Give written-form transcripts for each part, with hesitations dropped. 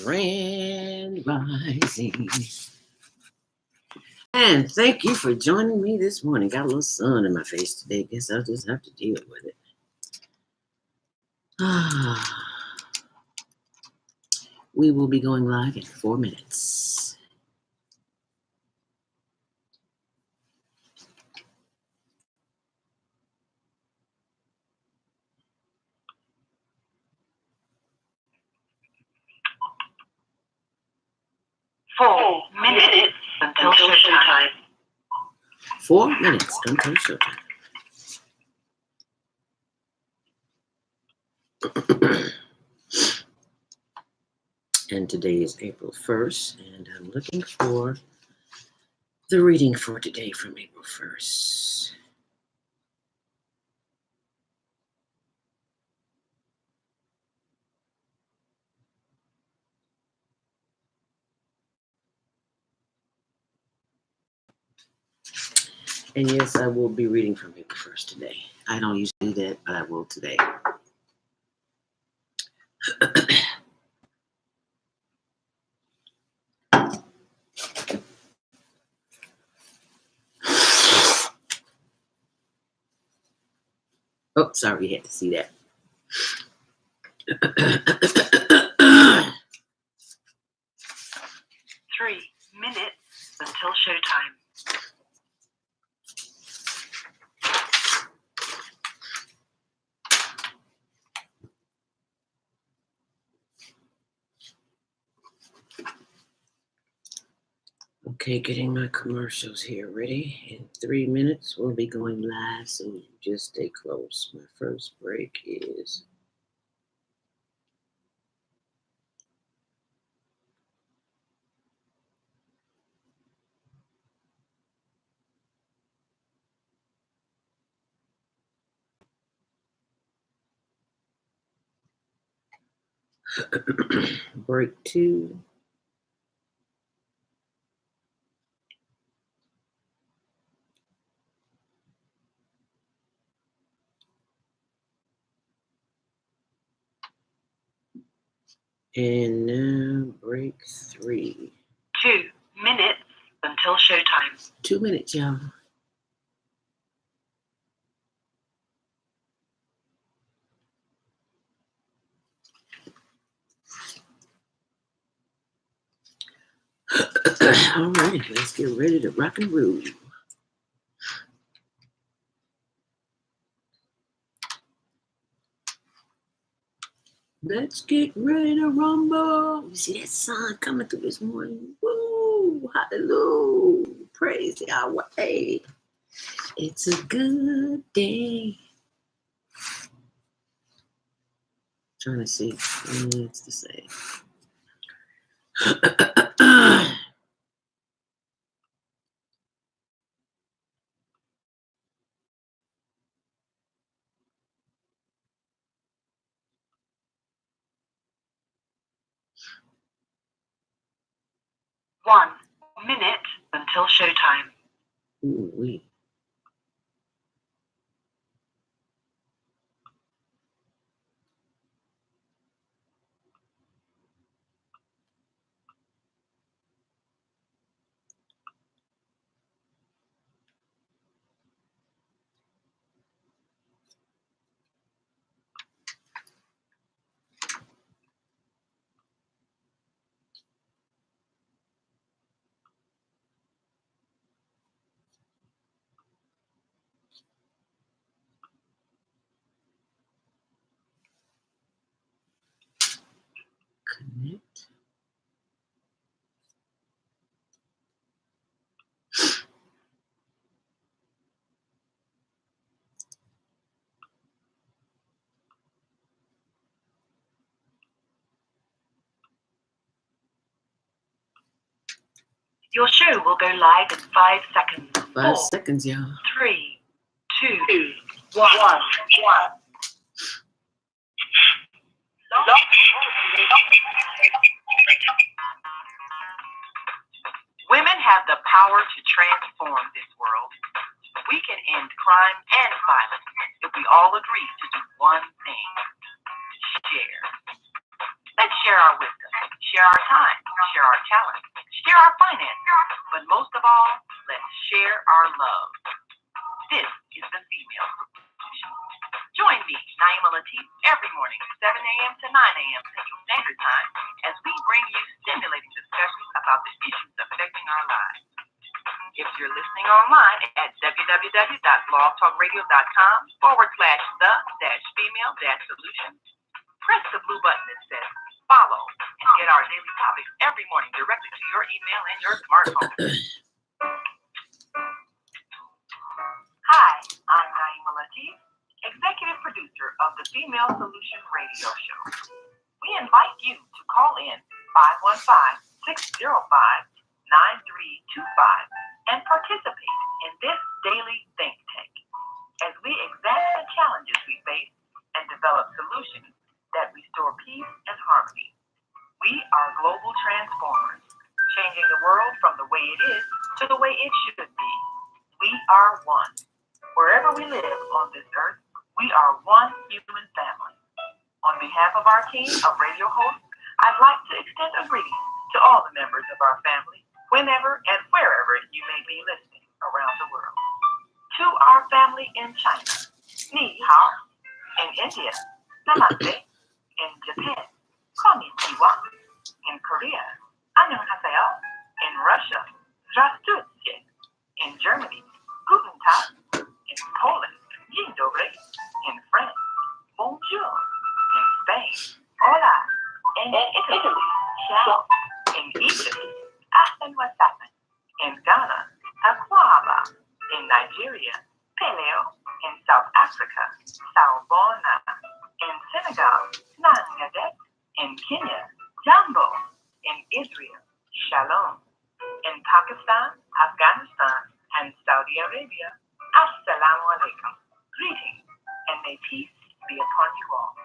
Grand Rising. And thank you for joining me this morning. Got a little sun in my face today. Guess I'll just have to deal with it. We will be going live in 4 minutes. Four minutes until showtime. 4 minutes until showtime. And today is April 1st, and I'm looking for the reading for today from April 1st. And yes, I will be reading from April 1st today. I don't usually do that, but I will today. Oh, sorry, you had to see that. 3 minutes until showtime. Okay, getting my commercials here ready. In 3 minutes, we'll be going live, so just stay close. My first break is... break 2. And now break 3. 2 minutes until showtime. 2 minutes, y'all. All right, let's get ready to rock and roll. Let's get ready to rumble. You see that sun coming through this morning? Woo! Hallelujah! Praise Yahweh. It's a good day. Trying to see. It's the same. 1 minute until showtime. Ooh-wee. Connect. Your show will go live in 5 seconds. 5 seconds, y'all. 3, 2, 1. Women have the power to transform this world. We can end crime and violence if we all agree to do one thing: share. Let's share our wisdom, share share our time, share our talent, share our finances, but most of all, let's share our love. This is the Female Solution. Join me, Naima Latif, every morning, 7 a.m. to 9 a.m. Central Standard Time, as we bring you stimulating discussions about the issues affecting our lives. If you're listening online at www.blogtalkradio.com/the-female-solution, press the blue button that says follow and get our daily topics every morning directly to your email and your smartphone. Hi, I'm Naima Latif, executive producer of the Female Solution Radio Show. We invite you to call in 515-605-9325 and participate in this daily think tank as we examine the challenges we face and develop solutions that restore peace and harmony. We are global transformers, changing the world from the way it is to the way it should be. We are one. Wherever we live on this earth, we are one human family. On behalf of our team of radio hosts, I'd like to extend a greeting to all the members of our family, whenever and wherever you may be listening around the world. To our family in China, Ni Hao. In India, Namaste. In Japan, Konnichiwa. In Korea, Annyeonghaseyo. In Russia, Здравствуйте. In Germany, Guten Tag. In Poland, Dzień dobry. In France, Bonjour. In Spain, Hola. In Italy, Ciao. In Egypt, Ahlan wa sahlan. In Ghana, Akwaba. In Nigeria, Peleo. In South Africa, Sawubona. In Senegal, Nangadet. In Kenya, Jambo. In Israel, Shalom. In Pakistan, Afghanistan, and Saudi Arabia, Assalamu alaikum. Greetings, and may peace be upon you all.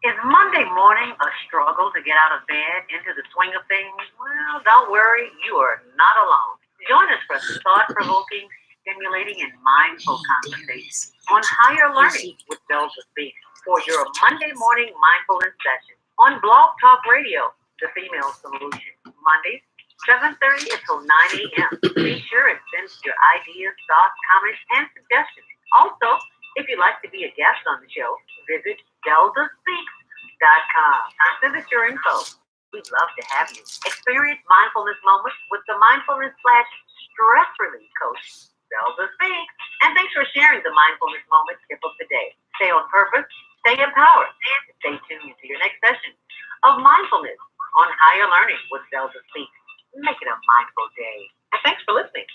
Is Monday morning a struggle to get out of bed into the swing of things? Well, don't worry, you are not alone. Join us for thought-provoking, stimulating, and mindful conversations on higher learning with Zelda Speaks for your Monday morning mindfulness session on Blog Talk Radio, The Female Solution. Mondays, 7:30 until 9 a.m. Be sure and send your ideas, thoughts, comments, and suggestions. Also, if you'd like to be a guest on the show, visit ZeldaSpeaks.com. Send us your info. We'd love to have you. Experience mindfulness moments with the mindfulness/stress relief coach, Zelda Speaks. And thanks for sharing the mindfulness moment tip of the day. Stay on purpose, stay empowered, and stay tuned to your next session of mindfulness on Higher Learning with Zelda Speaks. Make it a mindful day. And thanks for listening.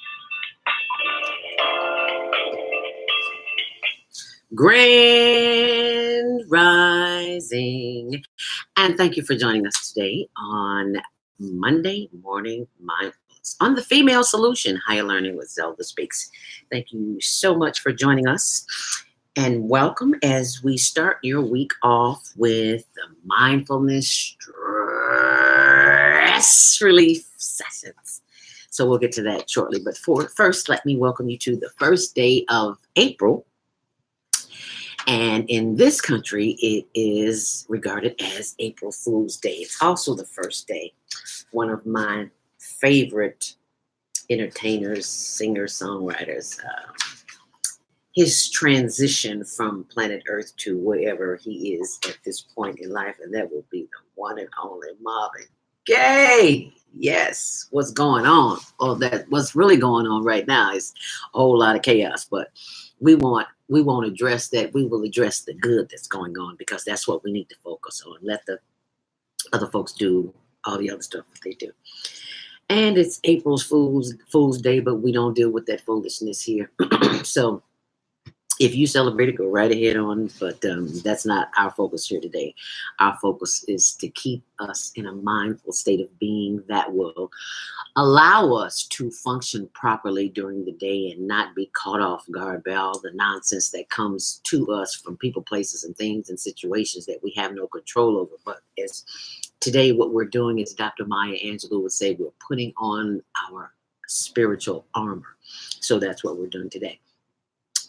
Grand Rising. And thank you for joining us today on Monday Morning Mindfulness on the Female Solution, Higher Learning with Zelda Speaks. Thank you so much for joining us. And welcome as we start your week off with the mindfulness stress relief sessions. So we'll get to that shortly. But first, let me welcome you to the first day of April. And in this country, it is regarded as April Fool's Day. It's also the first day. One of my favorite entertainers, singers, songwriters, his transition from planet Earth to wherever he is at this point in life, and that will be the one and only Marvin Gaye. Yes, what's going on? Oh, that what's really going on right now is a whole lot of chaos, but we won't address that. We will address the good that's going on, because that's what we need to focus on. Let the other folks do all the other stuff that they do. And it's April's Fool's Day, but we don't deal with that foolishness here. So if you celebrate it, go right ahead on, but that's not our focus here today. Our focus is to keep us in a mindful state of being that will allow us to function properly during the day and not be caught off guard by all the nonsense that comes to us from people, places, and things and situations that we have no control over. But as today, what we're doing is, Dr. Maya Angelou would say, we're putting on our spiritual armor. So that's what we're doing today.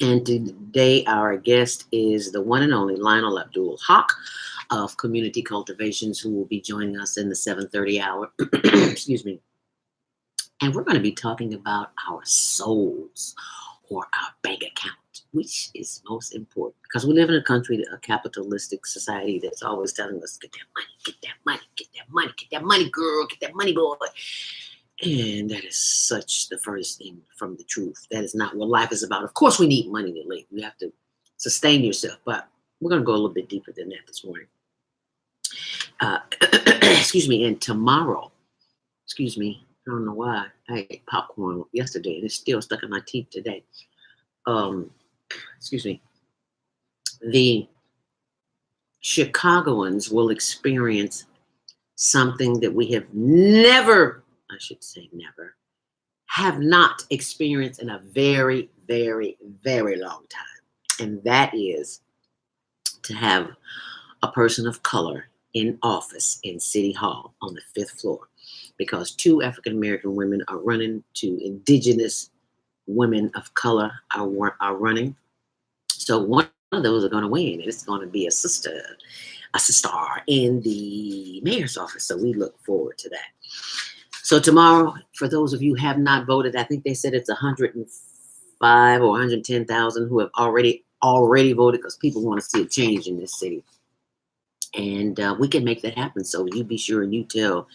And today our guest is the one and only Lionel Abdul Haq of Community Cultivations, who will be joining us in the 7:30 hour. Excuse me. And we're going to be talking about our souls or our bank account, which is most important because we live in a country, a capitalistic society that's always telling us, get that money, get that money, get that money, get that money, girl, get that money, boy. And that is such the first thing from the truth. That is not what life is about. Of course, we need money to live. You have to sustain yourself, but we're going to go a little bit deeper than that this morning. Excuse me. And tomorrow, excuse me, I don't know why I ate popcorn yesterday and it's still stuck in my teeth today. Excuse me. The Chicagoans will experience something that we have never, I should say never, have not experienced in a very, very, very long time. And that is to have a person of color in office in City Hall on the 5th floor. Because 2 African-American women are running, 2 indigenous women of color are running. So one of those are going to win, and it's going to be a sister in the mayor's office. So we look forward to that. So tomorrow, for those of you who have not voted, I think they said it's 105 or 110,000 who have already voted because people want to see a change in this city. And we can make that happen. So you be sure and you tell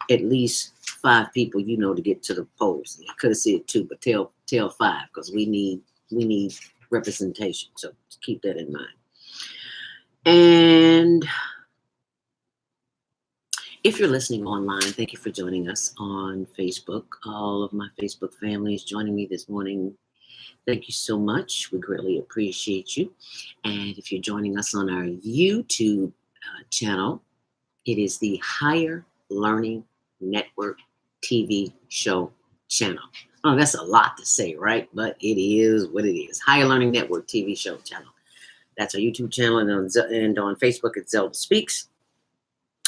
at least 5 people you know to get to the polls. I could have said 2, but tell 5 because we need representation. So keep that in mind. And if you're listening online, thank you for joining us on Facebook. All of my Facebook family is joining me this morning. Thank you so much. We greatly appreciate you. And if you're joining us on our YouTube channel, it is the Higher Learning Network TV show channel. Oh, that's a lot to say, right? But it is what it is. Higher Learning Network TV show channel. That's our YouTube channel. And on Facebook, it's Zelda Speaks.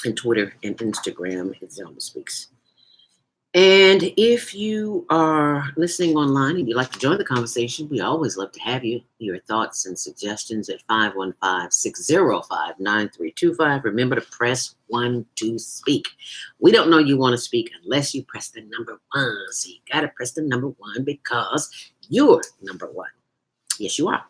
And Twitter and Instagram, it's Zelda Speaks. And if you are listening online and you'd like to join the conversation, we always love to have you. Your thoughts and suggestions at 515-605-9325. Remember to press 1 to speak. We don't know you want to speak unless you press the number 1. So you got to press the number 1 because you're number 1. Yes, you are.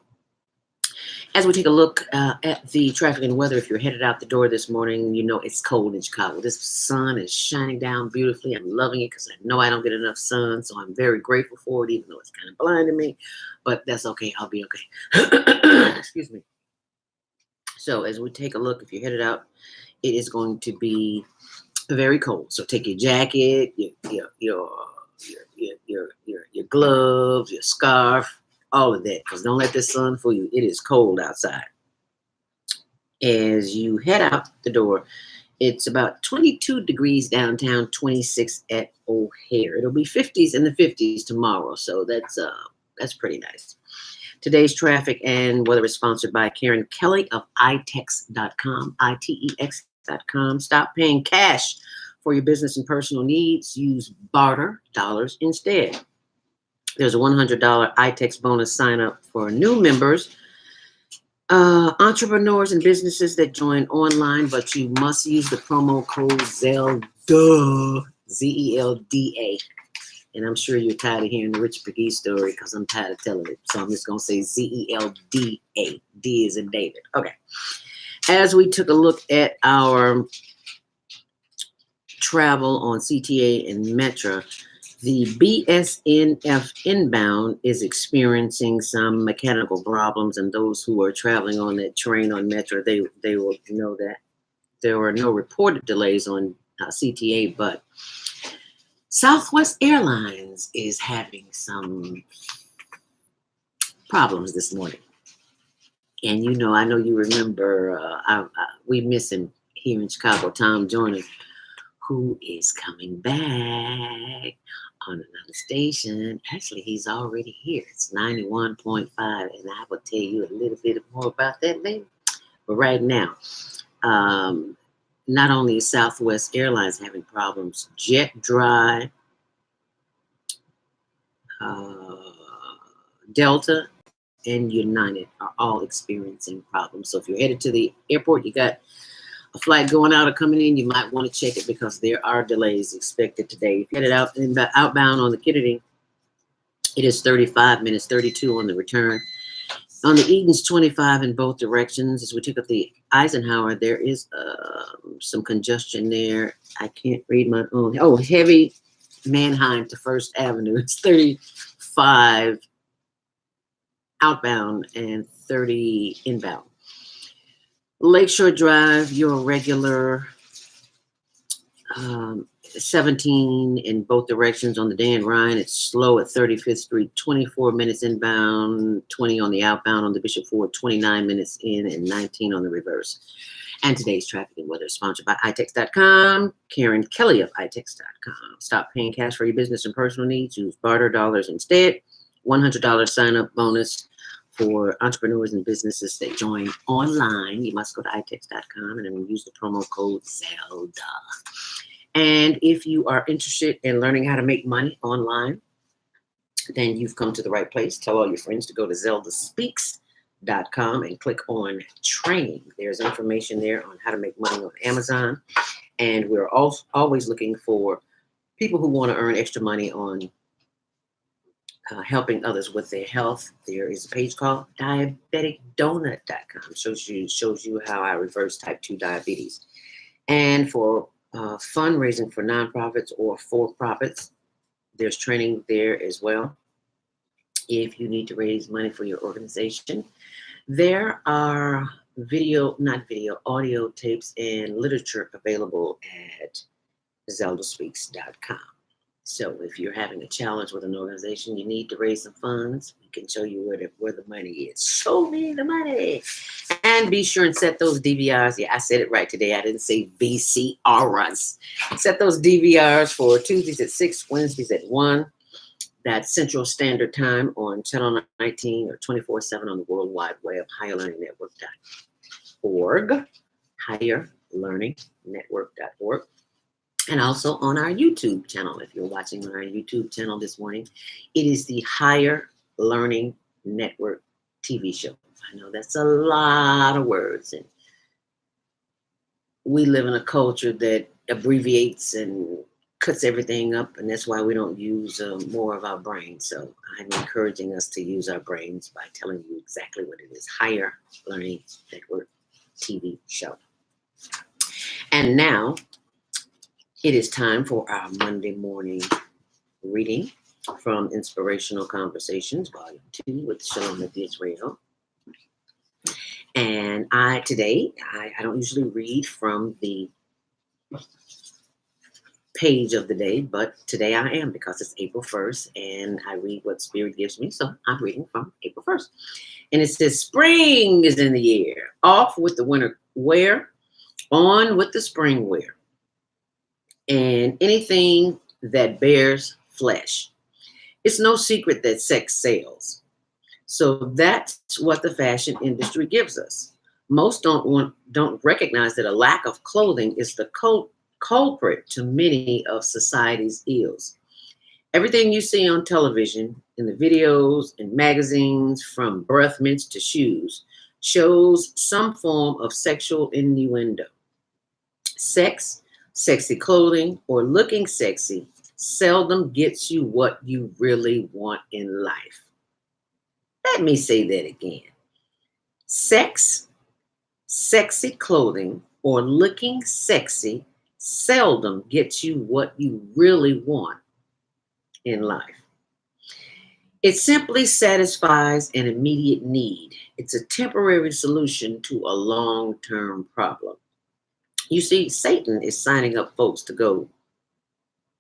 As we take a look at the traffic and weather, if you're headed out the door this morning, you know it's cold in Chicago. This sun is shining down beautifully. I'm loving it because I know I don't get enough sun, so I'm very grateful for it, even though it's kind of blinding me. But that's okay. I'll be okay. Excuse me. So as we take a look, if you're headed out, it is going to be very cold. So take your jacket, your gloves, your scarf, all of that, because don't let the sun fool you. It is cold outside. As you head out the door, it's about 22 degrees downtown, 26 at O'Hare. It'll be 50s in the 50s tomorrow, so that's pretty nice. Today's traffic and weather is sponsored by Karen Kelly of itex.com, itex.com. Stop paying cash for your business and personal needs. Use barter dollars instead. There's a $100 iTex bonus sign up for new members, entrepreneurs and businesses that join online, but you must use the promo code ZELDA, Z-E-L-D-A. And I'm sure you're tired of hearing the Rich McGee story because I'm tired of telling it. So I'm just going to say Z-E-L-D-A. D is in David. Okay. As we took a look at our travel on CTA and Metra, the BSNF inbound is experiencing some mechanical problems, and those who are traveling on that train on Metra, they will know that there were no reported delays on CTA, but Southwest Airlines is having some problems this morning. And I know you remember, we miss him here in Chicago, Tom Joyner, who is coming back on another station. Actually, he's already here. It's 91.5, and I will tell you a little bit more about that later. But right now, not only is Southwest Airlines having problems, JetDry, Delta, and United are all experiencing problems. So if you're headed to the airport, you got a flight going out or coming in, you might want to check it because there are delays expected today. If you're headed outbound on the Kennedy, it is 35 minutes, 32 on the return. On the Eden's 25 in both directions. As we took up the Eisenhower, there is some congestion there. I can't read my own. Oh, heavy Manheim to First Avenue. It's 35 outbound and 30 inbound. Lakeshore Drive, your regular 17 in both directions on the Dan Ryan. It's slow at 35th Street, 24 minutes inbound, 20 on the outbound on the Bishop Ford, 29 minutes in and 19 on the reverse. And today's traffic and weather is sponsored by iTex.com. Karen Kelly of iTex.com. Stop paying cash for your business and personal needs. Use barter dollars instead. $100 sign-up bonus for entrepreneurs and businesses that join online. You must go to iTex.com and then use the promo code Zelda. And if you are interested in learning how to make money online, then you've come to the right place. Tell all your friends to go to zeldaspeaks.com and click on training. There's information there on how to make money on Amazon. And we're always looking for people who want to earn extra money on helping others with their health. There is a page called diabeticdonut.com. Shows you how I reverse type 2 diabetes. And for fundraising for nonprofits or for-profits, there's training there as well. If you need to raise money for your organization, there are audio tapes and literature available at zeldaspeaks.com. So if you're having a challenge with an organization, you need to raise some funds, we can show you where the money is. Show me the money. And be sure and set those DVRs. Yeah, I said it right today. I didn't say VCRs. Set those DVRs for Tuesdays at 6, Wednesdays at 1. That's Central Standard Time on Channel 19 or 24/7 on the World Wide Web, higherlearningnetwork.org, higherlearningnetwork.org. And also on our YouTube channel. If you're watching on our YouTube channel this morning, it is the Higher Learning Network TV show. I know that's a lot of words, and we live in a culture that abbreviates and cuts everything up, and that's why we don't use more of our brains. So I'm encouraging us to use our brains by telling you exactly what it is. Higher Learning Network TV show. And now, it is time for our Monday morning reading from Inspirational Conversations, Volume 2 with Shalom of Israel. And today, I don't usually read from the page of the day, but today I am because it's April 1st and I read what Spirit gives me. So I'm reading from April 1st. And it says, spring is in the air. Off with the winter wear, on with the spring wear. And anything that bears flesh. It's no secret that sex sells. So that's what the fashion industry gives us. Most don't recognize that a lack of clothing is the culprit to many of society's ills. Everything you see on television, in the videos, in magazines, from breath mints to shoes, shows some form of sexual innuendo. Sex, sexy clothing, or looking sexy seldom gets you what you really want in life. Let me say that again. Sex, sexy clothing, or looking sexy seldom gets you what you really want in life. It simply satisfies an immediate need. It's a temporary solution to a long-term problem. You see, Satan is signing up folks to go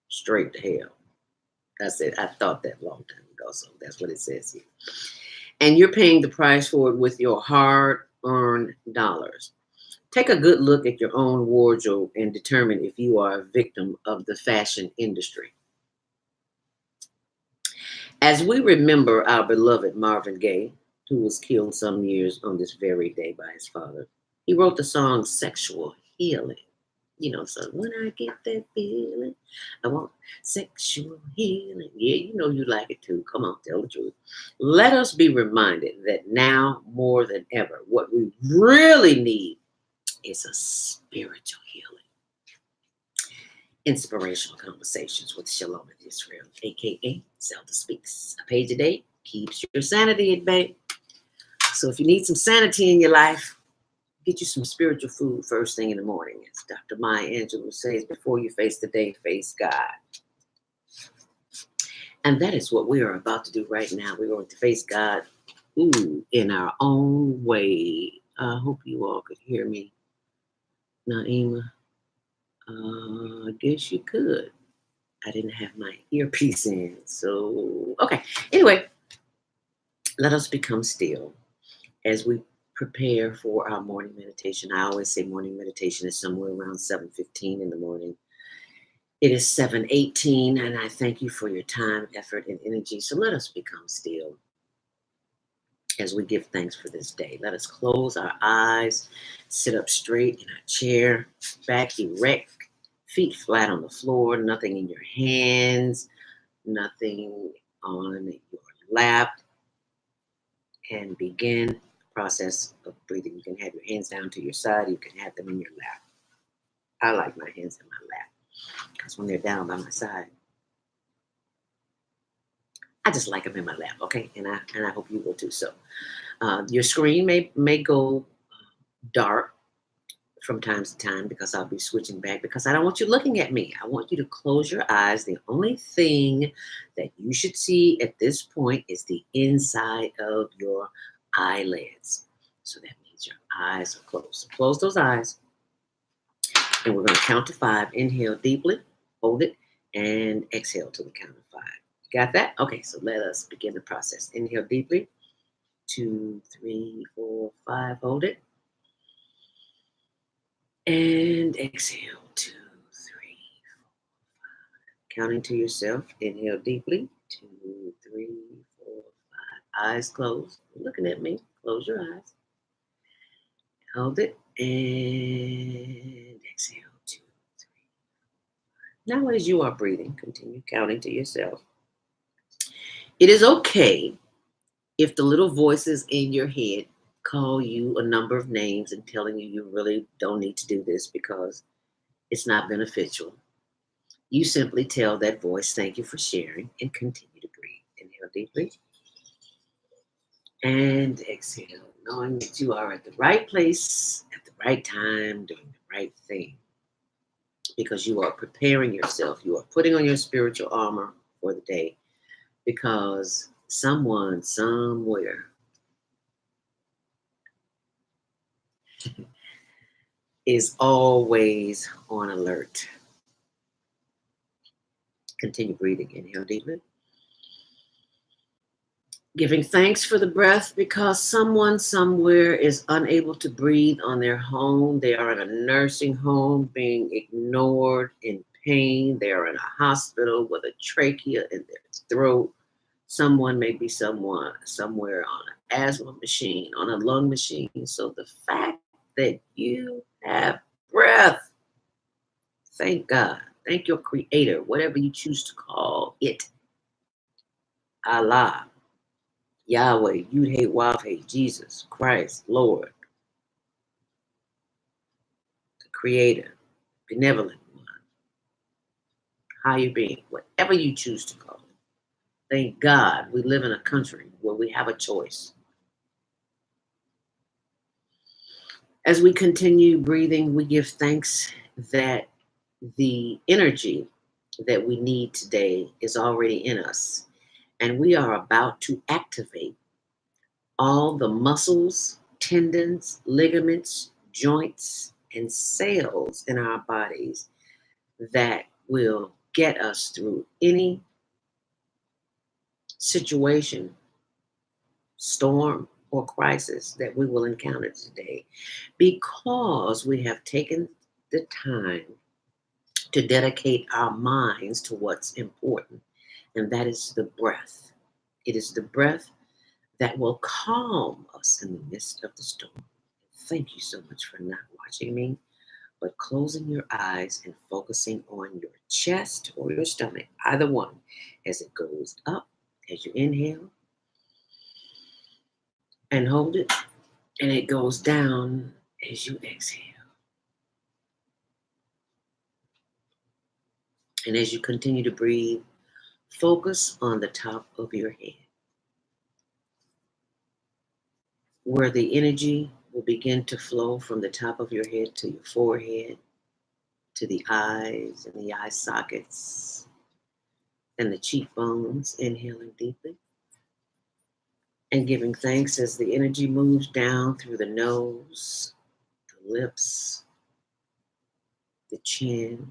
straight to hell. That's it. I thought that a long time ago, so that's what it says here. And you're paying the price for it with your hard-earned dollars. Take a good look at your own wardrobe and determine if you are a victim of the fashion industry. As we remember our beloved Marvin Gaye, who was killed some years on this very day by his father, he wrote the song Sexual Healing. So when I get that feeling, I want sexual healing. Yeah, you like it too. Come on, tell the truth. Let us be reminded that now more than ever, what we really need is a spiritual healing. Inspirational Conversations with Shalom and Israel, aka Zelda Speaks. A page a day keeps your sanity at bay. So if you need some sanity in your life, get you some spiritual food first thing in the morning. As Dr. Maya Angelou says, before you face the day, face God. And that is what we are about to do right now. We're going to face God in our own way. I hope you all could hear me. Naima, I guess you could. I didn't have my earpiece in. So, okay. Anyway, let us become still as we prepare for our morning meditation. I always say morning meditation is somewhere around 7:15 in the morning. It is 7:18, and I thank you for your time, effort, and energy. So let us become still as we give thanks for this day. Let us close our eyes, sit up straight in our chair, back erect, feet flat on the floor, nothing in your hands, nothing on your lap, and begin the process of breathing. You can have your hands down to your side, you can have them in your lap. I like my hands in my lap because when they're down by my side, I just like them in my lap, okay? And I hope you will too. So your screen may go dark from time to time because I'll be switching back because I don't want you looking at me. I want you to close your eyes. The only thing that you should see at this point is the inside of your eyelids. So that means your eyes are closed. So close those eyes. And we're going to count to 5. Inhale deeply, hold it, and exhale to the count of 5. Got that? Okay, so let us begin the process. Inhale deeply. 2, 3, 4, 5. Hold it. And exhale. 2, 3, 4, 5. Counting to yourself. Inhale deeply. 2, 3, 4, 5. Eyes closed. You're looking at me. Close your eyes. Hold it. And exhale. 2, 3. Now, as you are breathing, continue counting to yourself. It is okay if the little voices in your head call you a number of names and telling you really don't need to do this because it's not beneficial. You simply tell that voice, thank you for sharing, and continue to breathe. Inhale deeply and exhale, knowing that you are at the right place at the right time, doing the right thing. Because you are preparing yourself. You are putting on your spiritual armor for the day. Because someone, somewhere, is always on alert. Continue breathing. Inhale deeply. Giving thanks for the breath because someone somewhere is unable to breathe on their own. They are in a nursing home being ignored, in pain. They are in a hospital with a trachea in their throat. Someone may be somewhere on an asthma machine, on a lung machine. So the fact that you have breath, thank God. Thank your creator, whatever you choose to call it. Allah, Yahweh, Yud-Hey, Wav-Hey, Jesus, Christ, Lord, the creator, benevolent one, higher being, whatever you choose to call it. Thank God we live in a country where we have a choice. As we continue breathing, we give thanks that the energy that we need today is already in us. And we are about to activate all the muscles, tendons, ligaments, joints, and cells in our bodies that will get us through any situation, storm, or crisis that we will encounter today, because we have taken the time to dedicate our minds to what's important, and that is the breath. It is the breath that will calm us in the midst of the storm. Thank you so much for not watching me but closing your eyes and focusing on your chest or your stomach, either one, as it goes up as you inhale and hold it, and it goes down as you exhale. And as you continue to breathe, focus on the top of your head, where the energy will begin to flow from the top of your head to your forehead, to the eyes and the eye sockets and the cheekbones, inhaling deeply and giving thanks as the energy moves down through the nose, the lips, the chin,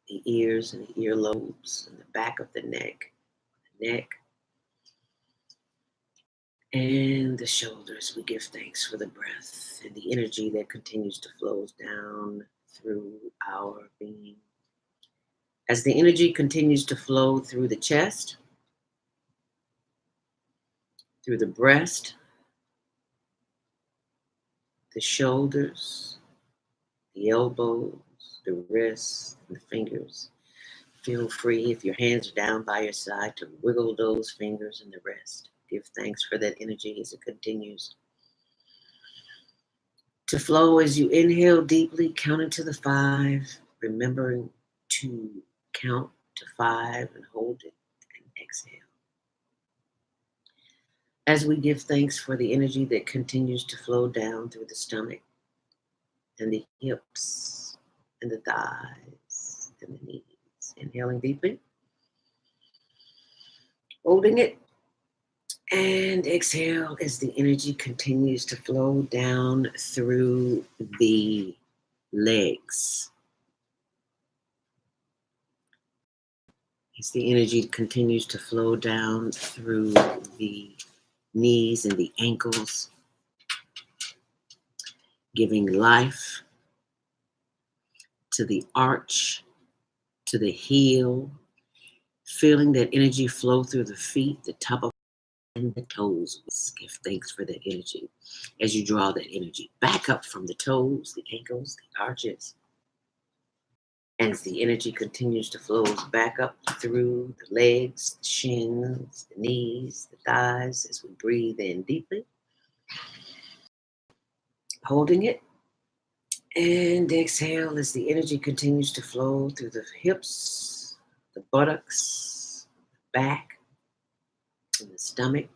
the ears and the earlobes, and the back of the neck, and the shoulders. We give thanks for the breath and the energy that continues to flow down through our being. As the energy continues to flow through the chest, through the breast, the shoulders, the elbows, the wrists, and the fingers. Feel free, if your hands are down by your side, to wiggle those fingers and the wrist. Give thanks for that energy as it continues to flow as you inhale deeply, counting to the 5, remembering to count to 5 and hold it and exhale. As we give thanks for the energy that continues to flow down through the stomach and the hips and the thighs and the knees. Inhaling deeply, holding it, and exhale as the energy continues to flow down through the legs. As the energy continues to flow down through the knees and the ankles, giving life to the arch, to the heel, feeling that energy flow through the feet, the top of and the toes. Give thanks for that energy as you draw that energy back up from the toes, the ankles, the arches. And as the energy continues to flow back up through the legs, the shins, the knees, the thighs, as we breathe in deeply, holding it, and exhale as the energy continues to flow through the hips, the buttocks, back, and the stomach,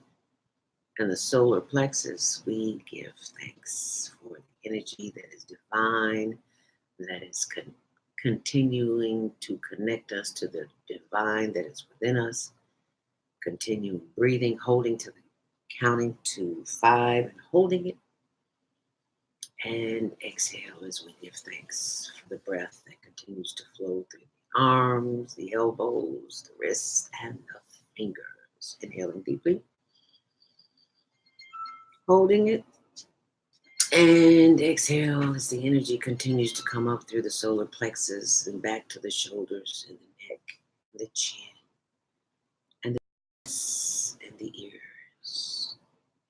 and the solar plexus. We give thanks for the energy that is divine, that is continuing to connect us to the divine that is within us. Continue breathing, holding to the counting to 5 and holding it. And exhale as we give thanks for the breath that continues to flow through the arms, the elbows, the wrists, and the fingers. Inhaling deeply, holding it, and exhale as the energy continues to come up through the solar plexus and back to the shoulders and the neck, the chin, and the eyes, and the ears,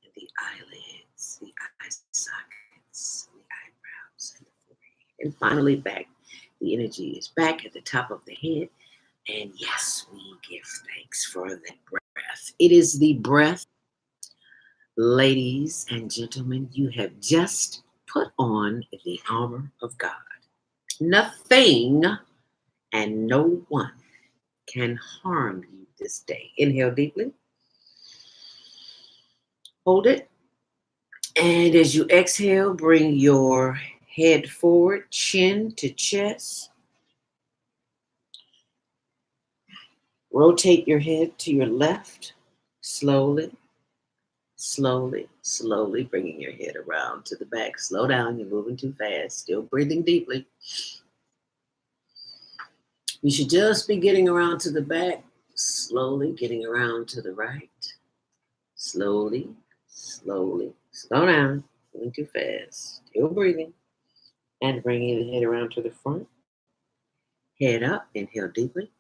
and the eyelids, the eye sockets, and the eyebrows, and the forehead. And finally back. The energy is back at the top of the head. And yes, we give thanks for that breath. It is the breath. Ladies and gentlemen, you have just put on the armor of God. Nothing and no one can harm you this day. Inhale deeply. Hold it. And as you exhale, bring your head forward, chin to chest. Rotate your head to your left, slowly. Slowly, slowly bringing your head around to the back. Slow down, you're moving too fast. Still breathing deeply. You should just be getting around to the back. Slowly getting around to the right. Slowly, slowly. Slow down, moving too fast. Still breathing. And bringing the head around to the front. Head up, inhale deeply.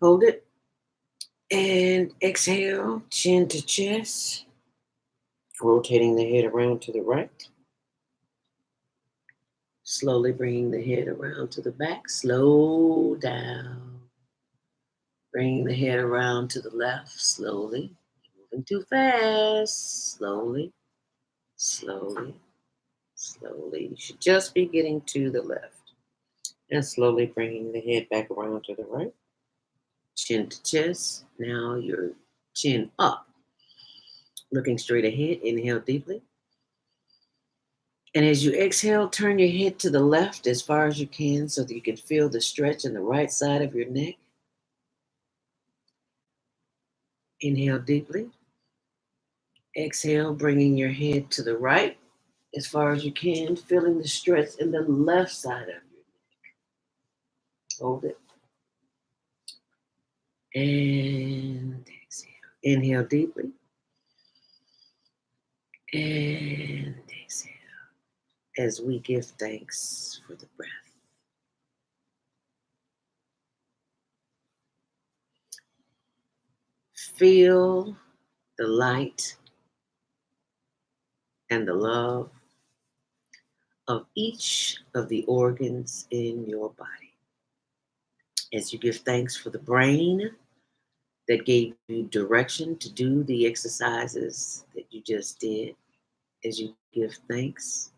Hold it. And exhale, chin to chest. Rotating the head around to the right. Slowly bringing the head around to the back. Slow down. Bringing the head around to the left. Slowly. Moving too fast. Slowly. Slowly. Slowly. You should just be getting to the left. And slowly bringing the head back around to the right. Chin to chest. Now your chin up. Looking straight ahead. Inhale deeply. And as you exhale, turn your head to the left as far as you can so that you can feel the stretch in the right side of your neck. Inhale deeply. Exhale, bringing your head to the right as far as you can, feeling the stretch in the left side of your neck. Hold it. And exhale. Inhale deeply. And exhale as we give thanks for the breath. Feel the light and the love of each of the organs in your body. As you give thanks for the brain that gave you direction to do the exercises that you just did, as you give thanks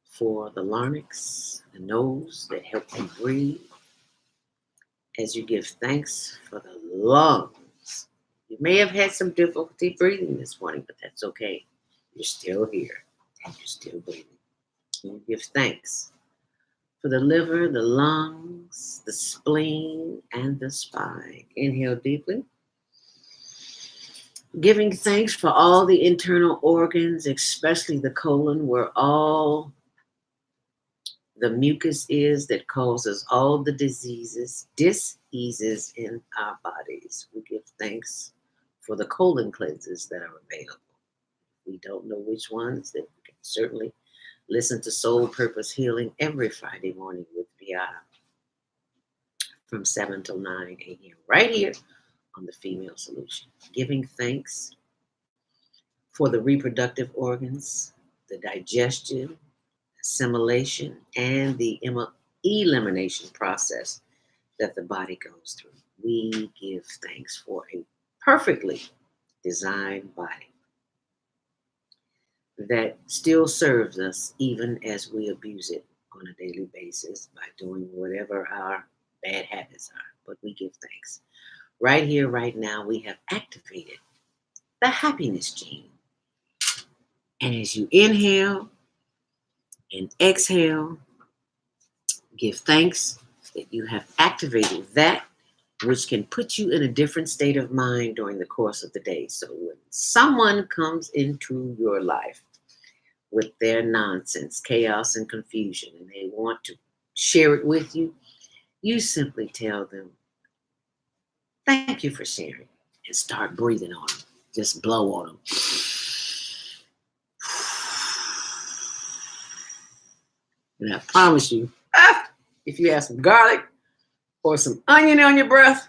for the larynx, the nose that helped you breathe, as you give thanks for the lungs. You may have had some difficulty breathing this morning, but that's okay. You're still here and you're still breathing. You give thanks for the liver, the lungs, the spleen, and the spine. Inhale deeply. Giving thanks for all the internal organs, especially the colon, where all the mucus is that causes all the diseases in our bodies. We give thanks for the colon cleanses that are available. We don't know which ones, that we can certainly listen to Soul Purpose Healing every Friday morning with Beata from 7 till 9 a.m. right here on the Female Solution. Giving thanks for the reproductive organs, the digestion, assimilation, and the elimination process that the body goes through. We give thanks for a perfectly designed body that still serves us even as we abuse it on a daily basis by doing whatever our bad habits are. But we give thanks. Right here, right now, we have activated the happiness gene. And as you inhale and exhale, give thanks that you have activated that which can put you in a different state of mind during the course of the day. So when someone comes into your life with their nonsense, chaos, and confusion, and they want to share it with you, you simply tell them, thank you for sharing, and start breathing on them. Just blow on them. And I promise you, if you have some garlic or some onion on your breath,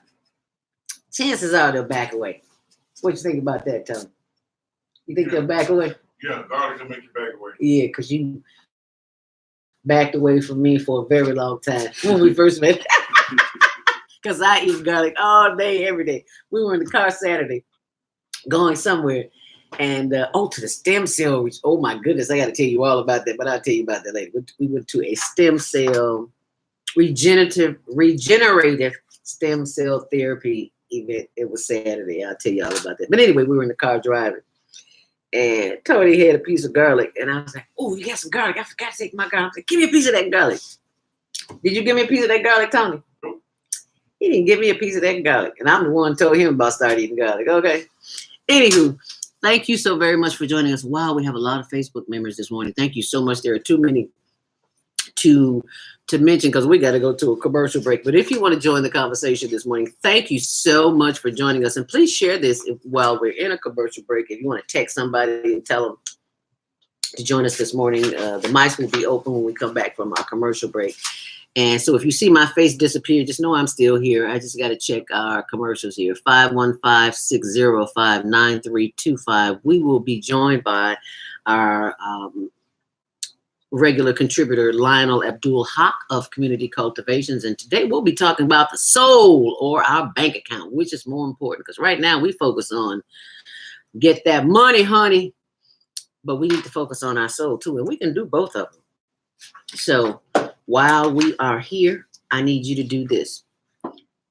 chances are they'll back away. What you think about that, Tony? You think they'll back away? Yeah, garlic will make you back away. Yeah, because you backed away from me for a very long time when we first met. Because I eat garlic all day, every day. We were in the car Saturday going somewhere. And to the stem cell, oh my goodness, I got to tell you all about that, but I'll tell you about that later. We went to a stem cell, regenerative stem cell therapy event. It was Saturday. I'll tell you all about that. But anyway, we were in the car driving. And Tony had a piece of garlic. And I was like, oh, you got some garlic. I forgot to take my garlic. I was like, give me a piece of that garlic. Did you give me a piece of that garlic, Tony? Nope. He didn't give me a piece of that garlic. And I'm the one who told him about starting eating garlic. Okay. Anywho, thank you so very much for joining us. Wow, we have a lot of Facebook members this morning. Thank you so much. There are too many to mention because we got to go to a commercial break. But if you want to join the conversation this morning, thank you so much for joining us. And please share this while we're in a commercial break. If you want to text somebody and tell them to join us this morning, the mics will be open when we come back from our commercial break. And so if you see my face disappear, just know I'm still here. I just got to check our commercials here. 515-605-9325. We will be joined by our regular contributor Lionel Abdul Haq of Community Cultivations. And today we'll be talking about the soul, or our bank account, which is more important, because right now we focus on get that money, honey, but we need to focus on our soul too, and we can do both of them. So while we are here, I need you to do this.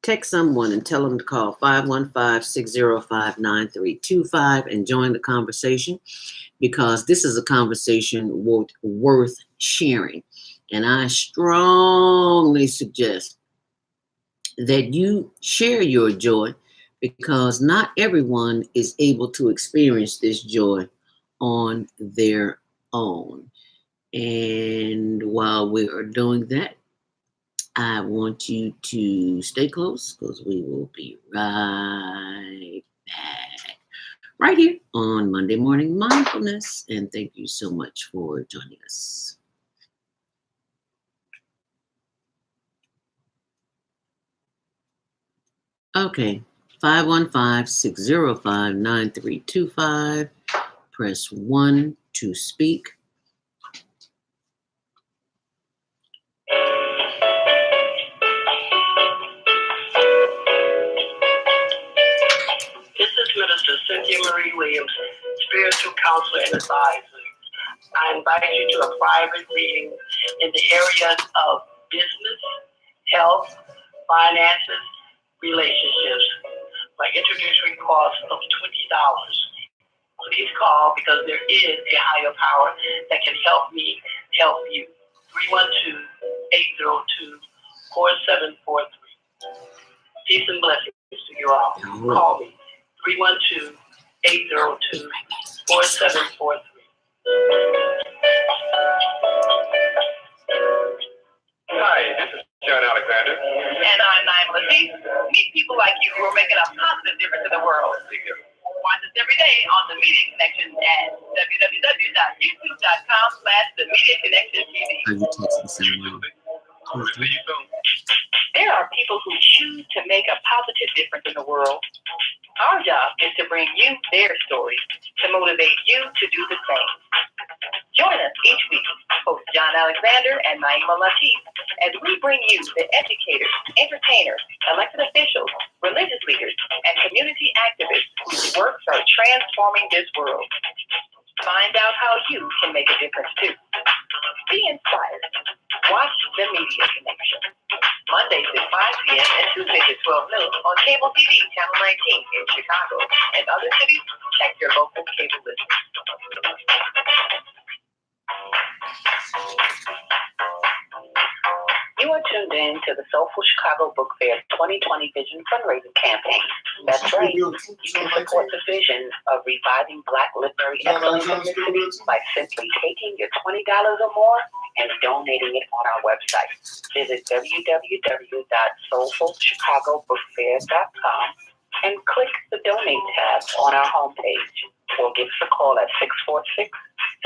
Text someone and tell them to call 515-605-9325 and join the conversation, because this is a conversation worth sharing. And I strongly suggest that you share your joy, because not everyone is able to experience this joy on their own. And while we are doing that, I want you to stay close, because we will be right back, right here on Monday Morning Mindfulness. And thank you so much for joining us. Okay, 515-605-9325. Press 1 to speak. This is Minister Cynthia Marie Williamson, spiritual counselor and advisor. I invite you to a private reading in the areas of business, health, finances, relationships. My introductory cost of $20. Please call, because there is a higher power that can help me help you. 312-802-4743. Peace and blessings to you all. Call me. 312-802-4743. Hi, this is John Alexander. And I'm Naima Latif. Meet people like you who are making a positive difference in the world. Watch us every day on The Media Connection at www.youtube.com/The Media Connection TV. Are you texting someone? See you soon. There are people who choose to make a positive difference in the world. Our job is to bring you their stories to motivate you to do the same. Join us each week, host John Alexander and Naima Latif, as we bring you the educators, entertainers, elected officials, religious leaders, and community activists whose works are transforming this world. Find out how you can make a difference too. Be inspired. Watch The Media Connection. Mondays at 5 p.m. and Tuesdays at 12 noon on Cable TV, Channel 19 in Chicago and other cities. Check your local cable list. You are tuned in to the Soulful Chicago Book Fair 2020 Vision Fundraising Campaign. That's right. You can support the vision of reviving Black literary excellence in this city by simply taking your $20 or more and donating it on our website. Visit www.soulfulchicagobookfair.com and click the Donate tab on our homepage, or give us a call at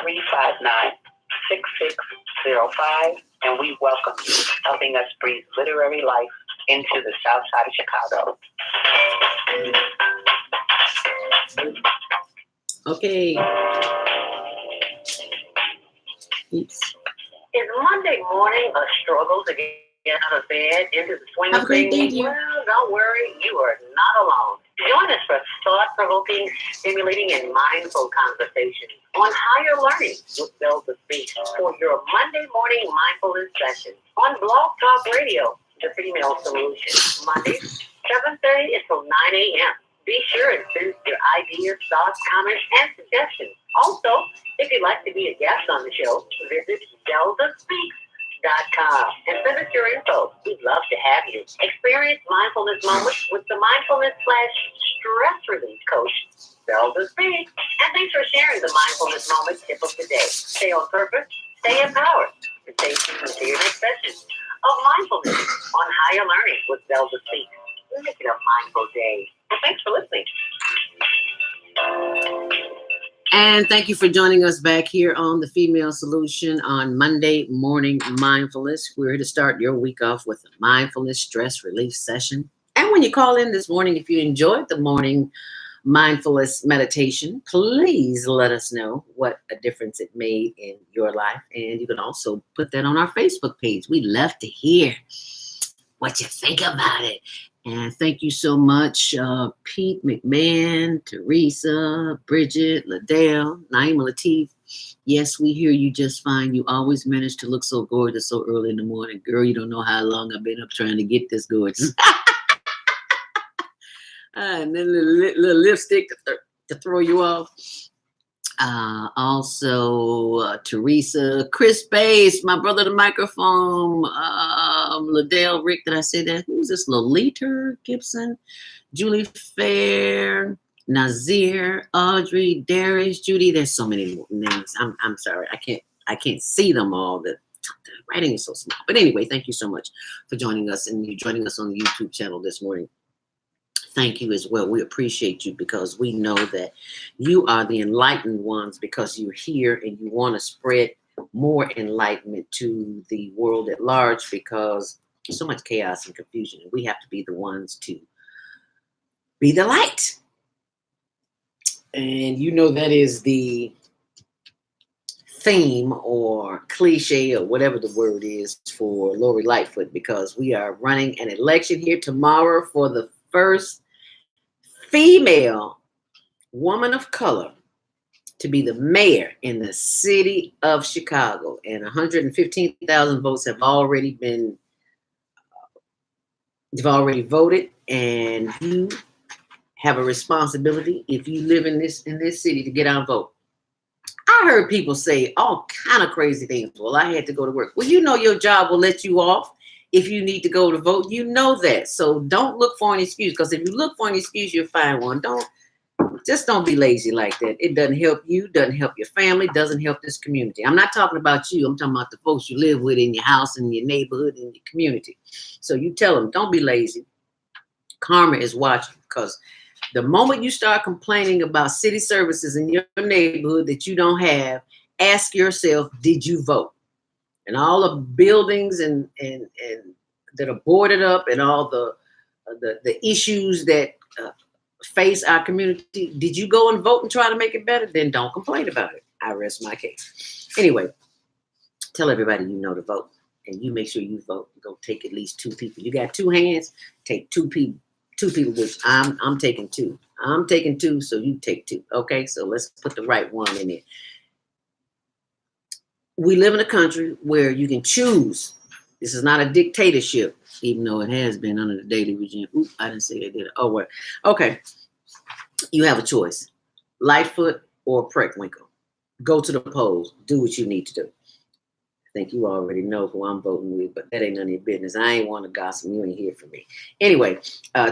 646-359-6605, and we welcome you, helping us breathe literary life into the South Side of Chicago. Okay. Oops. Is Monday morning a struggle to get out of bed into the swing Have a of great day, things? dear. Well, don't worry, you are not alone. Join us for thought-provoking, stimulating, and mindful conversations on higher learning with Zelda Speak for your Monday morning mindfulness session on Blog Talk Radio, The Female Solution, Mondays, 7:30 until 9 a.m. Be sure and send your ideas, thoughts, comments, and suggestions. Also, if you'd like to be a guest on the show, visit ZeldaSpeaks.com and send us your info. We'd love to have you. Experience mindfulness moments with the mindfulness/stress relief coach, Zelda Speaks. And thanks for sharing the mindfulness moment tip of the day. Stay on purpose, stay empowered, and stay tuned to your next session of mindfulness on higher learning with Zelda Speaks. Make it a mindful day. Well, thanks for listening. And thank you for joining us back here on The Female Solution on Monday Morning Mindfulness. We're here to start your week off with a mindfulness stress relief session. And when you call in this morning, if you enjoyed the morning mindfulness meditation, please let us know what a difference it made in your life. And you can also put that on our Facebook page. We'd love to hear what you think about it. And thank you so much, Pete McMahon, Teresa, Bridget, Liddell, Naima Latif. Yes, we hear you just fine. You always manage to look so gorgeous so early in the morning. Girl, you don't know how long I've been up trying to get this gorgeous. And then a little lipstick to throw you off. Also, Teresa, Chris Bass, my brother, the microphone, Liddell, Rick, did I say that? Who's this? Lolita Gibson, Julie Fair, Nazir, Audrey, Darius, Judy. There's so many names. I'm sorry, I can't see them all. The writing is so small. But anyway, thank you so much for joining us, and you joining us on the YouTube channel this morning. Thank you as well. We appreciate you because we know that you are the enlightened ones because you're here and you want to spread more enlightenment to the world at large because there's so much chaos and confusion, and we have to be the ones to be the light. And you know that is the theme or cliche or whatever the word is for Lori Lightfoot, because we are running an election here tomorrow for the first female woman of color to be the mayor in the city of Chicago. And 115,000 votes have already been, they've already voted, and you have a responsibility if you live in this city to get out and vote. I heard people say all kind of crazy things. Well, I had to go to work. Well, you know your job will let you off if you need to go to vote. You know that. So don't look for an excuse, because if you look for an excuse, you'll find one. Don't be lazy like that. It doesn't help you, doesn't help your family, doesn't help this community. I'm not talking about you. I'm talking about the folks you live with in your house, in your neighborhood, in your community. So you tell them, don't be lazy. Karma is watching, because the moment you start complaining about city services in your neighborhood that you don't have, ask yourself, did you vote? And all the buildings and that are boarded up, and all the issues that face our community, did you go and vote and try to make it better? Then don't complain about it. I rest my case. Anyway, tell everybody you know to vote, and you make sure you vote. Go take at least 2 people. You got 2 hands, take 2 people. 2 people, which I'm taking 2. I'm taking 2, so you take 2. Okay, so let's put the right one in there. We live in a country where you can choose. This is not a dictatorship, even though it has been under the Daley regime. Oop, I didn't say they did it. Oh, well. Okay. You have a choice. Lightfoot or Preckwinkle. Go to the polls. Do what you need to do. I think you already know who I'm voting with, but that ain't none of your business. I ain't want to gossip. You ain't here for me. Anyway,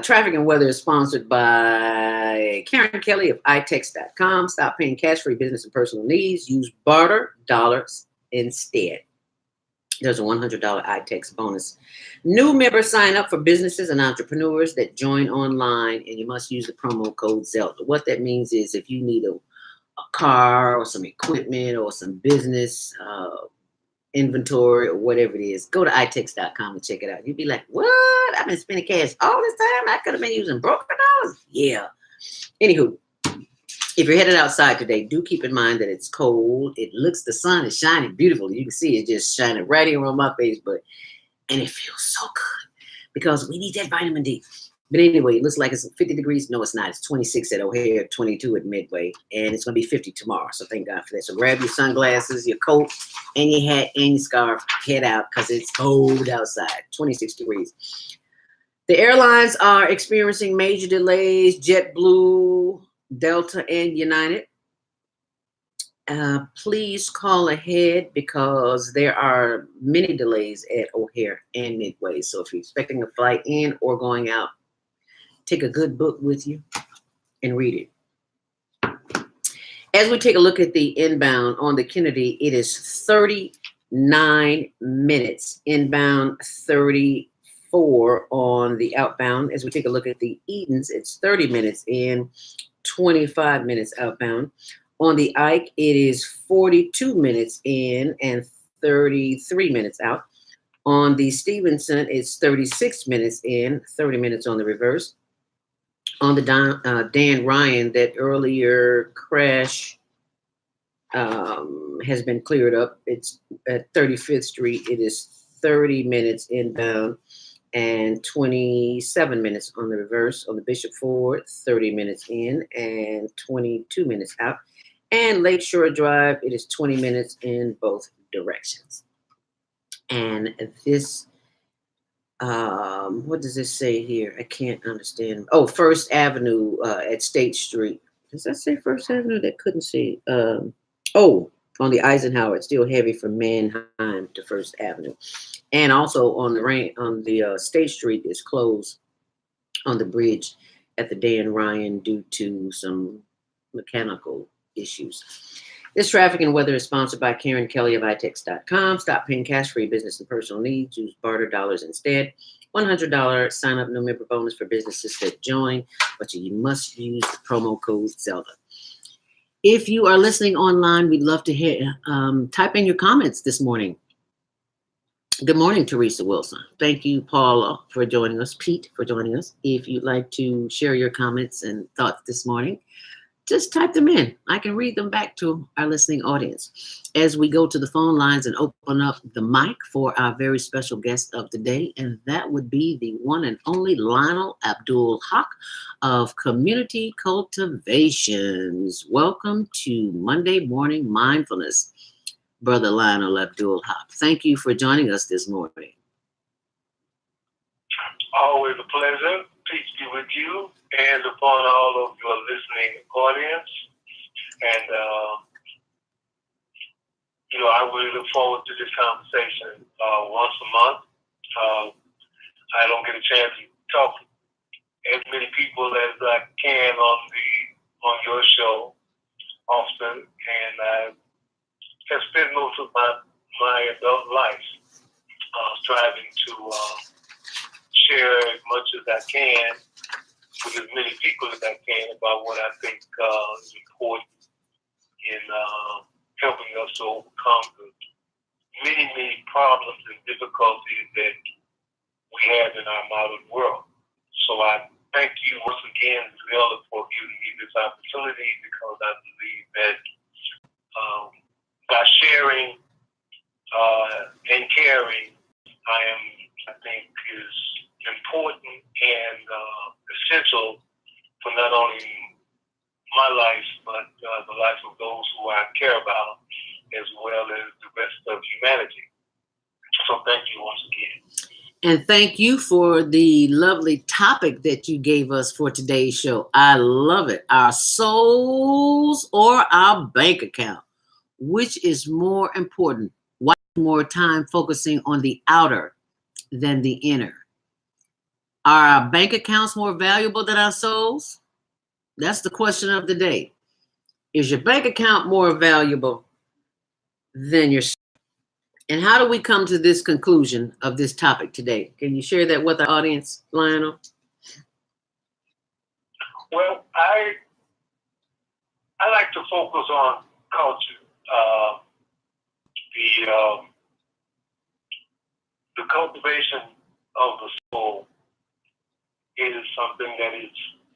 Traffic and Weather is sponsored by Karen Kelly of itex.com. Stop paying cash for your business and personal needs. Use barter dollars instead. There's a $100 iTex bonus. New members sign up for businesses and entrepreneurs that join online, and you must use the promo code Zelda. What that means is if you need a car or some equipment or some business inventory or whatever it is, go to itex.com and check it out. You'll be like, what? I've been spending cash all this time. I could have been using broker dollars. Yeah. Anywho, if you're headed outside today, do keep in mind that it's cold. The sun is shining beautiful. You can see it just shining right here on my face, and it feels so good because we need that vitamin D. But anyway, it looks like it's 50 degrees. No, it's not. It's 26 at O'Hare, 22 at Midway, and it's going to be 50 tomorrow. So thank God for that. So grab your sunglasses, your coat, and your hat, and your scarf. Head out because it's cold outside, 26 degrees. The airlines are experiencing major delays. JetBlue, Delta, and United. Please call ahead because there are many delays at O'Hare and Midway. So if you're expecting a flight in or going out, take a good book with you and read it. As we take a look at the inbound on the Kennedy, it is 39 minutes. Inbound, 34 on the outbound. As we take a look at the Edens, it's 30 minutes in, 25 minutes outbound. On the Ike, it is 42 minutes in and 33 minutes out. On the Stevenson, it's 36 minutes in, 30 minutes on the reverse. on the Dan Ryan, that earlier crash has been cleared up. It's at 35th Street. It is 30 minutes inbound and 27 minutes on the reverse. On the Bishop Ford, 30 minutes in and 22 minutes out. And Lakeshore Drive, it is 20 minutes in both directions. And this, what does this say here? I can't understand. Oh, First Avenue at State Street. Does that say First Avenue? That couldn't see. Oh, on the Eisenhower, it's still heavy from Manheim to First Avenue. And also on the State Street is closed on the bridge at the Dan Ryan due to some mechanical issues. This traffic and weather is sponsored by Karen Kelly of iTex.com. Stop paying cash for your business and personal needs. Use barter dollars instead. $100 sign up, no member bonus for businesses that join, but you must use the promo code Zelda. If you are listening online, we'd love to hear, type in your comments this morning. Good morning, Teresa Wilson. Thank you, Paula, for joining us. Pete, for joining us. If you'd like to share your comments and thoughts this morning, just type them in. I can read them back to our listening audience as we go to the phone lines and open up the mic for our very special guest of the day, and that would be the one and only Lionel Abdul Haq of Community Cultivations. Welcome to Monday Morning Mindfulness, Brother Lionel Abdul Haq. Thank you for joining us this morning. Always a pleasure. Peace be with you and upon all of your listening audience. And, I really look forward to this conversation once a month. I don't get a chance to talk to as many people as I can on your show often, and I have spent most of my adult life striving to share as much as I can with as many people as I can about what I think is important in helping us to overcome the many, many problems and difficulties that we have in our modern world. So I thank you once again, Zelda, for giving me this opportunity, because I believe that by sharing and caring, I think is important and essential for not only my life, but the life of those who I care about, as well as the rest of humanity. So thank you once again. And thank you for the lovely topic that you gave us for today's show. I love it. Our souls or our bank account? Which is more important? Why more time focusing on the outer than the inner? Are our bank accounts more valuable than our souls? That's the question of the day. Is your bank account more valuable than your soul? And how do we come to this conclusion of this topic today? Can you share that with our audience, Lionel? Well, I like to focus on culture. The cultivation of the soul is something that is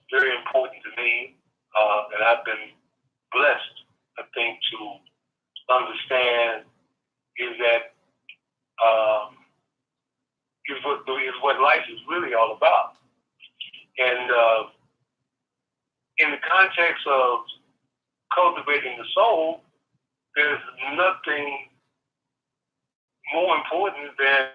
very important to me, and I've been blessed, I think, to understand is that is what life is really all about. And in the context of cultivating the soul, there's nothing more important than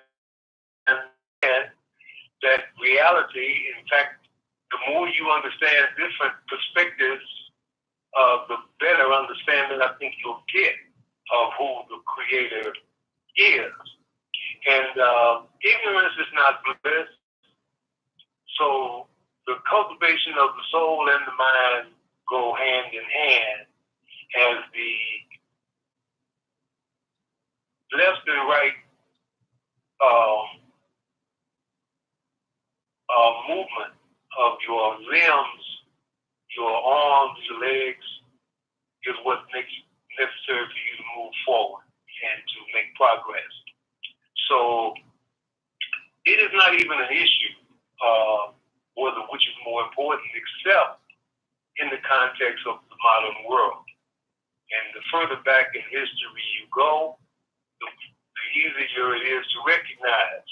that reality. In fact, the more you understand different perspectives, the better understanding I think you'll get of who the Creator is. And ignorance is not bliss. So the cultivation of the soul and the mind go hand in hand as the left and right movement of your limbs, your arms, your legs, is what makes necessary for you to move forward and to make progress. So it is not even an issue which is more important, except in the context of the modern world. And the further back in history you go, the easier it is to recognize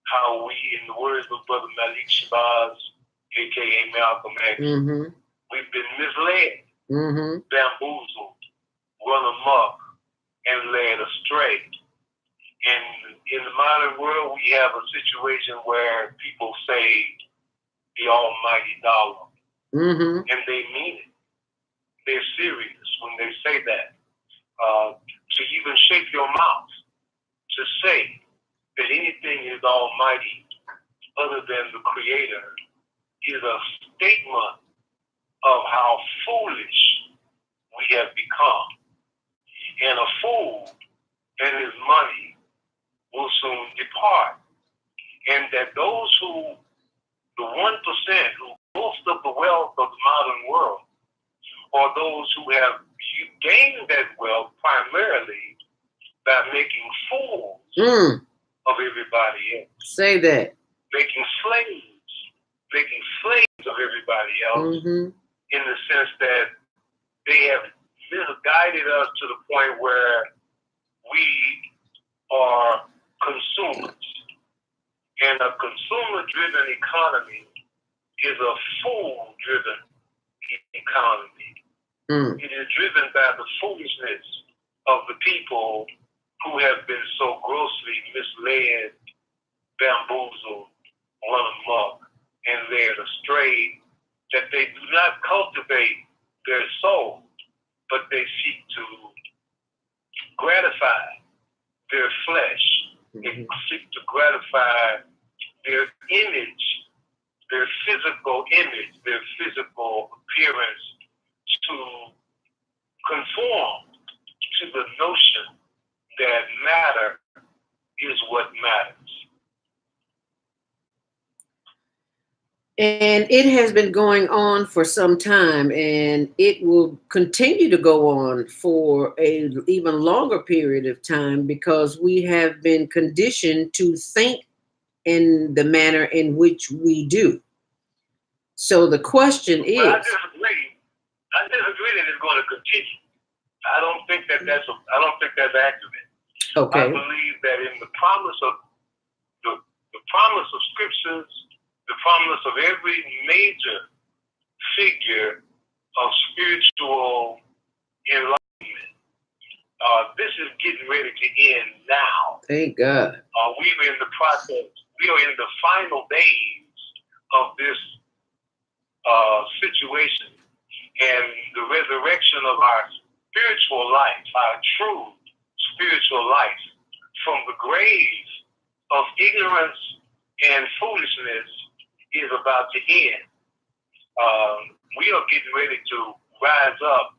how we, in the words of Brother Malik Shabazz, a.k.a. Malcolm X, we've been misled, bamboozled, run amok, and led astray. And in the modern world, we have a situation where people say the almighty dollar, and they mean it. They're serious when they say that. To even shake your mouth to say that anything is almighty other than the Creator is a statement of how foolish we have become. And a fool and his money will soon depart. And that those who, the 1% who boast of the wealth of the modern world, are those who have gained that wealth primarily by making fools of everybody else. Say that. Making slaves of everybody else, in the sense that they have misguided us to the point where we are consumers. And a consumer-driven economy is a fool-driven economy. It is driven by the foolishness of the people who have been so grossly misled, bamboozled, run amok, and led astray that they do not cultivate their soul, but they seek to gratify their flesh. They seek to gratify their image, their physical image, their physical appearance, to conform to the notion that matter is what matters. And it has been going on for some time, and it will continue to go on for an even longer period of time, because we have been conditioned to think in the manner in which we do. So the question is... Well, I disagree that it's going to continue. I don't think that's accurate. Okay. I believe that in the promise of the promise of scriptures, the promise of every major figure of spiritual enlightenment, this is getting ready to end now. Thank God. We are in the process. We are in the final days of this situation, and the resurrection of our spiritual life, our true spiritual life, from the grave of ignorance and foolishness is about to end. We are getting ready to rise up,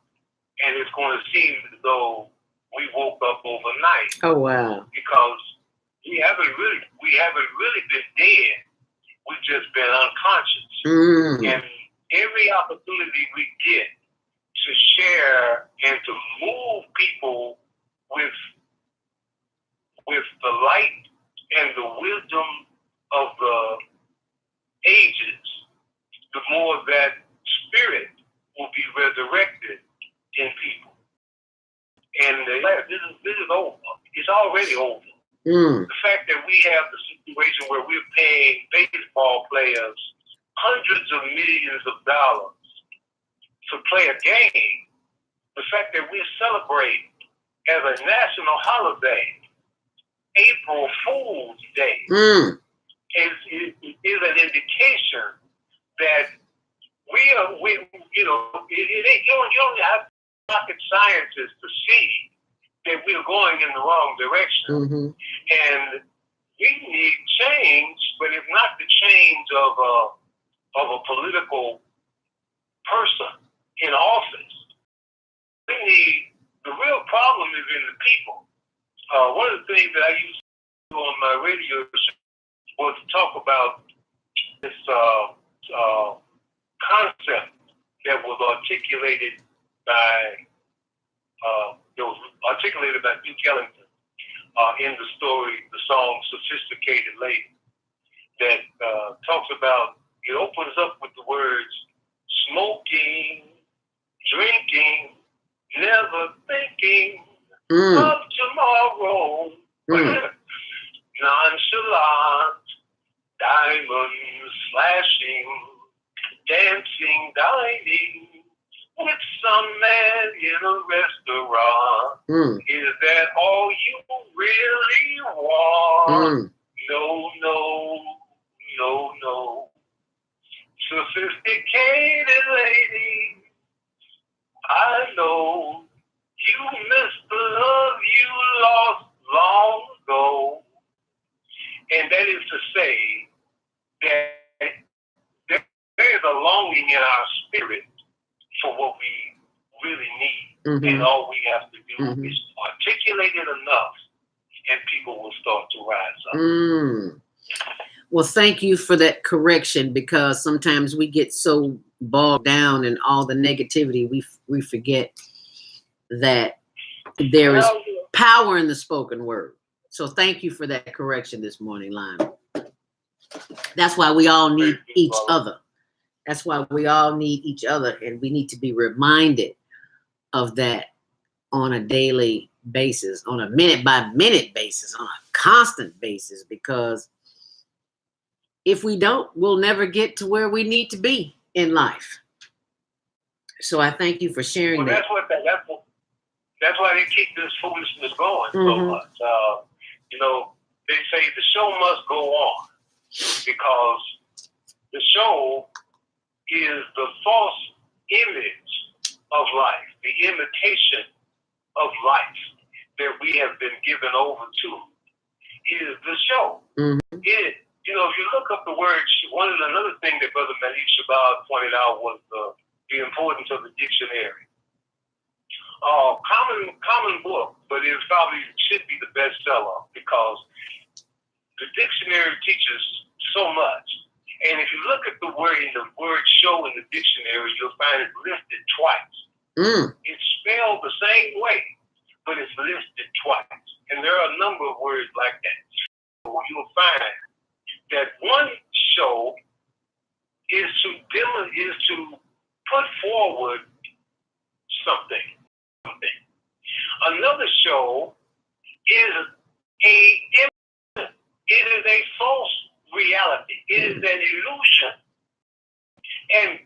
and it's going to seem as though we woke up overnight. Oh wow! Because we haven't really been dead. We've just been unconscious, and every opportunity we get to share and to move people with the light and the wisdom of the ages, the more that spirit will be resurrected in people. And this is over. It's already over. The fact that we have the situation where we're paying baseball players hundreds of millions of dollars to play a game, the fact that we celebrate as a national holiday April Fool's Day is an indication that you don't have rocket scientists to see that we're going in the wrong direction. And we need change, but it's not the change of a political person in office. We need, the real problem is in the people. One of the things that I used to do on my radio show was to talk about this concept that was articulated by Duke Ellington in the story, the song "Sophisticated Lady," that talks about it opens up with the words smoking, drinking, never thinking of tomorrow. Nonchalant, diamonds flashing, dancing, dining with some man in a restaurant. Is that all you really want? No, no, no, no. Sophisticated lady, I know you missed the love you lost long ago. And that is to say that there is a longing in our spirit for what we really need. And all we have to do is articulate it enough, and people will start to rise up. Well, thank you for that correction, because sometimes we get so bogged down in all the negativity, we forget that there is power in the spoken word. So thank you for that correction this morning, Lionel. That's why we all need each other. That's why we all need each other, and we need to be reminded of that on a daily basis, on a minute-by-minute basis, on a constant basis, because if we don't, we'll never get to where we need to be in life. So I thank you for sharing that. That's why they keep this foolishness going so much. You know, they say the show must go on, because the show is the false image of life, the imitation of life that we have been given over to is the show. You know, if you look up the word, another thing that Brother Malik Shabazz pointed out was the importance of the dictionary. Common book, but it probably should be the bestseller, because the dictionary teaches so much. And if you look at the word show in the dictionary, you'll find it listed twice. It's spelled the same way, but it's listed twice. And there are a number of words like that. So you'll find that one show is to put forward something. Another show is a false reality. It is an illusion. And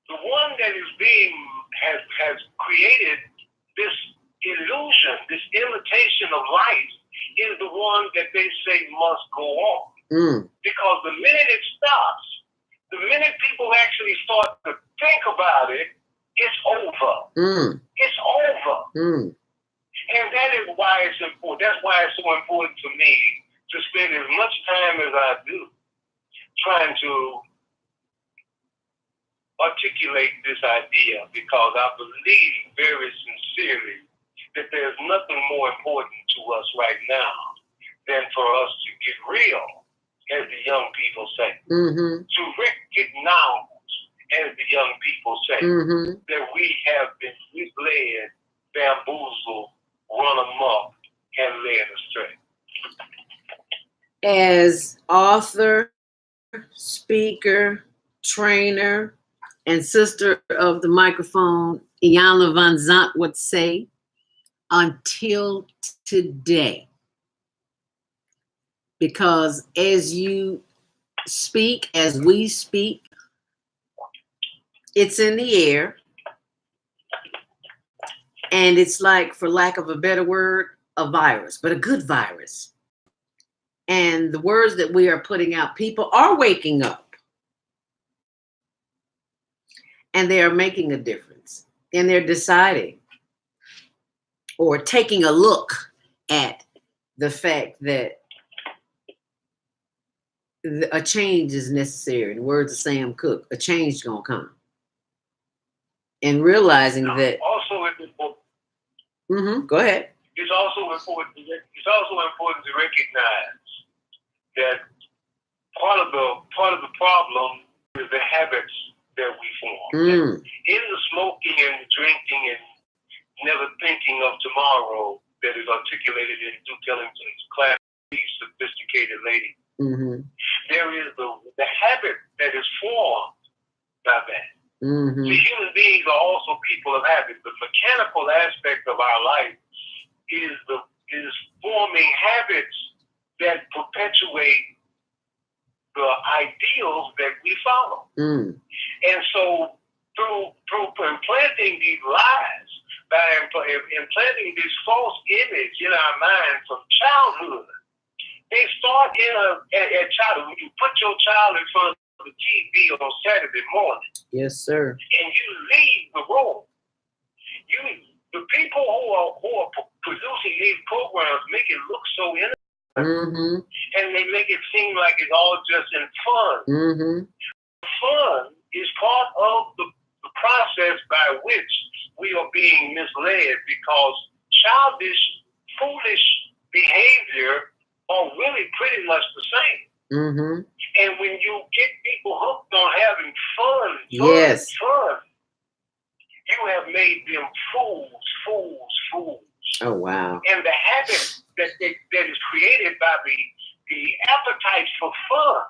the one that has created this illusion, this imitation of life, is the one that they say must go on. Because the minute it stops, the minute people actually start to think about it, it's over. It's over. And that is why it's important. That's why it's so important to me to spend as much time as I do trying to articulate this idea, because I believe very sincerely that there's nothing more important to us right now than for us to get real, as the young people say, to recognize, as the young people say, that we have been misled, bamboozled, run amok, and led astray. As author, speaker, trainer, and sister of the microphone, Iyanla Vanzant would say, until today. Because as you speak, as we speak, it's in the air. And it's like, for lack of a better word, a virus, but a good virus. And the words that we are putting out, people are waking up. And they are making a difference. And they're deciding or taking a look at the fact that a change is necessary. In the words of Sam Cooke, a change is going to come. And realizing that. Also, it's important. Go ahead. It's also important to recognize that part of the problem is the habits that we form. In the smoking and drinking and never thinking of tomorrow that is articulated in Duke Ellington's classic Sophisticated Lady, there is the habit that is formed by that. Mm-hmm. The human beings are also people of habit. The mechanical aspect of our life is forming habits that perpetuate the ideals that we follow. Mm. And so through implanting these lies, by implanting this false image in our mind from childhood, they start at childhood. When you put your child in front of the TV on Saturday morning, Yes, sir. and you leave the room, the people who are producing these programs make it look so innocent, Mm-hmm. and they make it seem like it's all just in fun. Mm-hmm. Fun is part of the process by which we are being misled, because childish, foolish behavior are really pretty much the same. Mm-hmm. And when you get people hooked on having fun, Yes. you have made them fools. Oh, wow. And the habit that is created by the appetite for fun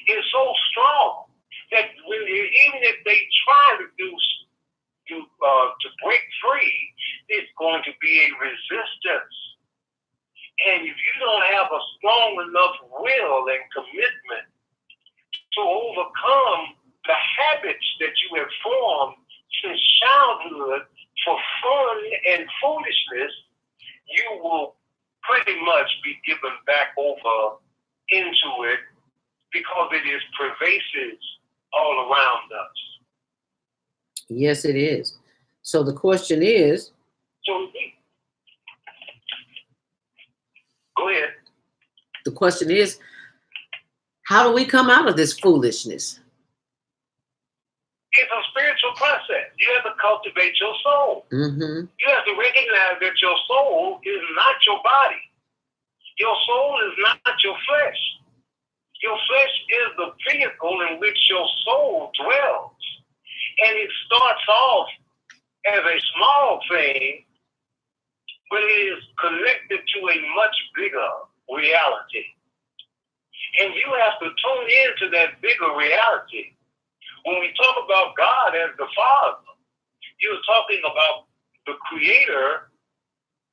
is so strong that even if they try to break free, it's going to be a resistance. And if you don't have a strong enough will and commitment to overcome the habits that you have formed since childhood for fun and foolishness, you will pretty much be given back over into it, because it is pervasive all around us. Yes, it is. So the question is, Go ahead. the question is, how do we come out of this foolishness? It's a spiritual process. You have to cultivate your soul. Mm-hmm. You have to recognize that your soul is not your body. Your soul is not your flesh. Your flesh is the vehicle in which your soul dwells. And it starts off as a small thing, but it is connected to a much bigger reality. And you have to tune into that bigger reality. When we talk about God as the Father, you're talking about the Creator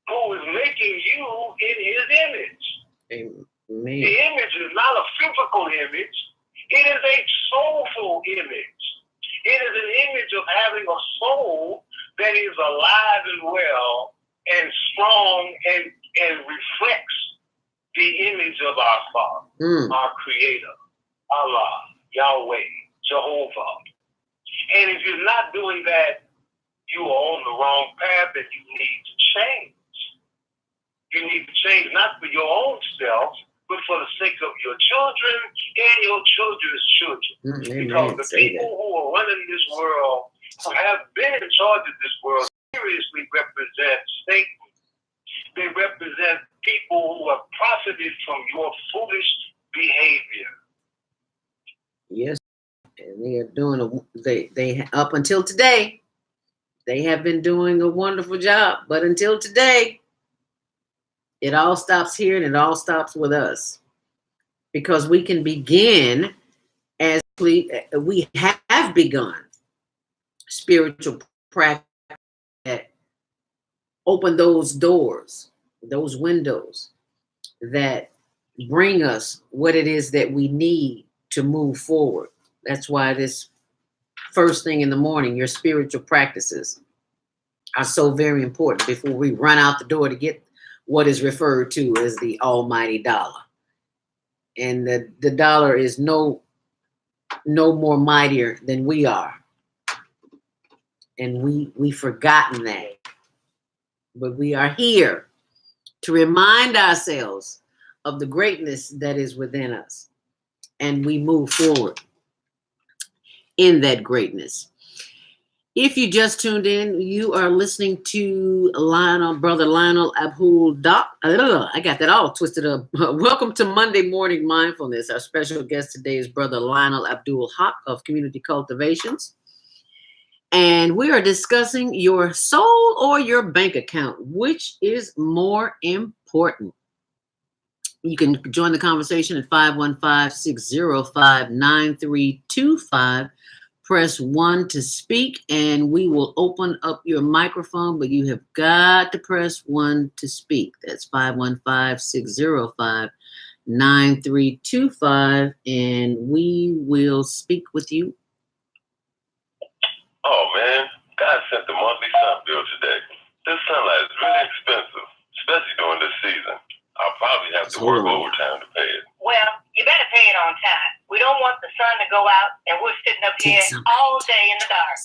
who is making you in His image. Amen. The image is not a physical image. It is a soulful image. It is an image of having a soul that is alive and well and strong and reflects the image of our Father, our Creator, Allah, Yahweh, Jehovah. And if you're not doing that, you are on the wrong path and you need to change. You need to change not for your own self, but for the sake of your children and your children's children. Because the people who are running this world, who have been in charge of this world, seriously represent Satan. They represent people who have profited from your foolish behavior. Yes, and they are doing they up until today, they have been doing a wonderful job. But until today, it all stops here, and it all stops with us, because we can begin as we have begun spiritual practice that open those doors, those windows that bring us what it is that we need to move forward. That's why this first thing in the morning, your spiritual practices are so very important before we run out the door to get what is referred to as the almighty dollar. And the dollar is no more mightier than we are. And we've forgotten that. But we are here to remind ourselves of the greatness that is within us. And we move forward in that greatness. If you just tuned in, you are listening to Brother Lionel Abdul. I got that all twisted up. Welcome to Monday Morning Mindfulness. Our special guest today is Brother Lionel Abdul Haq of Community Cultivations. And we are discussing your soul or your bank account. Which is more important? You can join the conversation at 515-605-9325. Press 1 to speak, and we will open up your microphone, but you have got to press 1 to speak. That's 515-605-9325, and we will speak with you. Oh, man. God sent the monthly sun bill today. This sunlight is really expensive, especially during this season. I'll probably have to work overtime to pay it. Well, you better pay it on time. We don't want the sun to go out and we're sitting up here all day in the dark.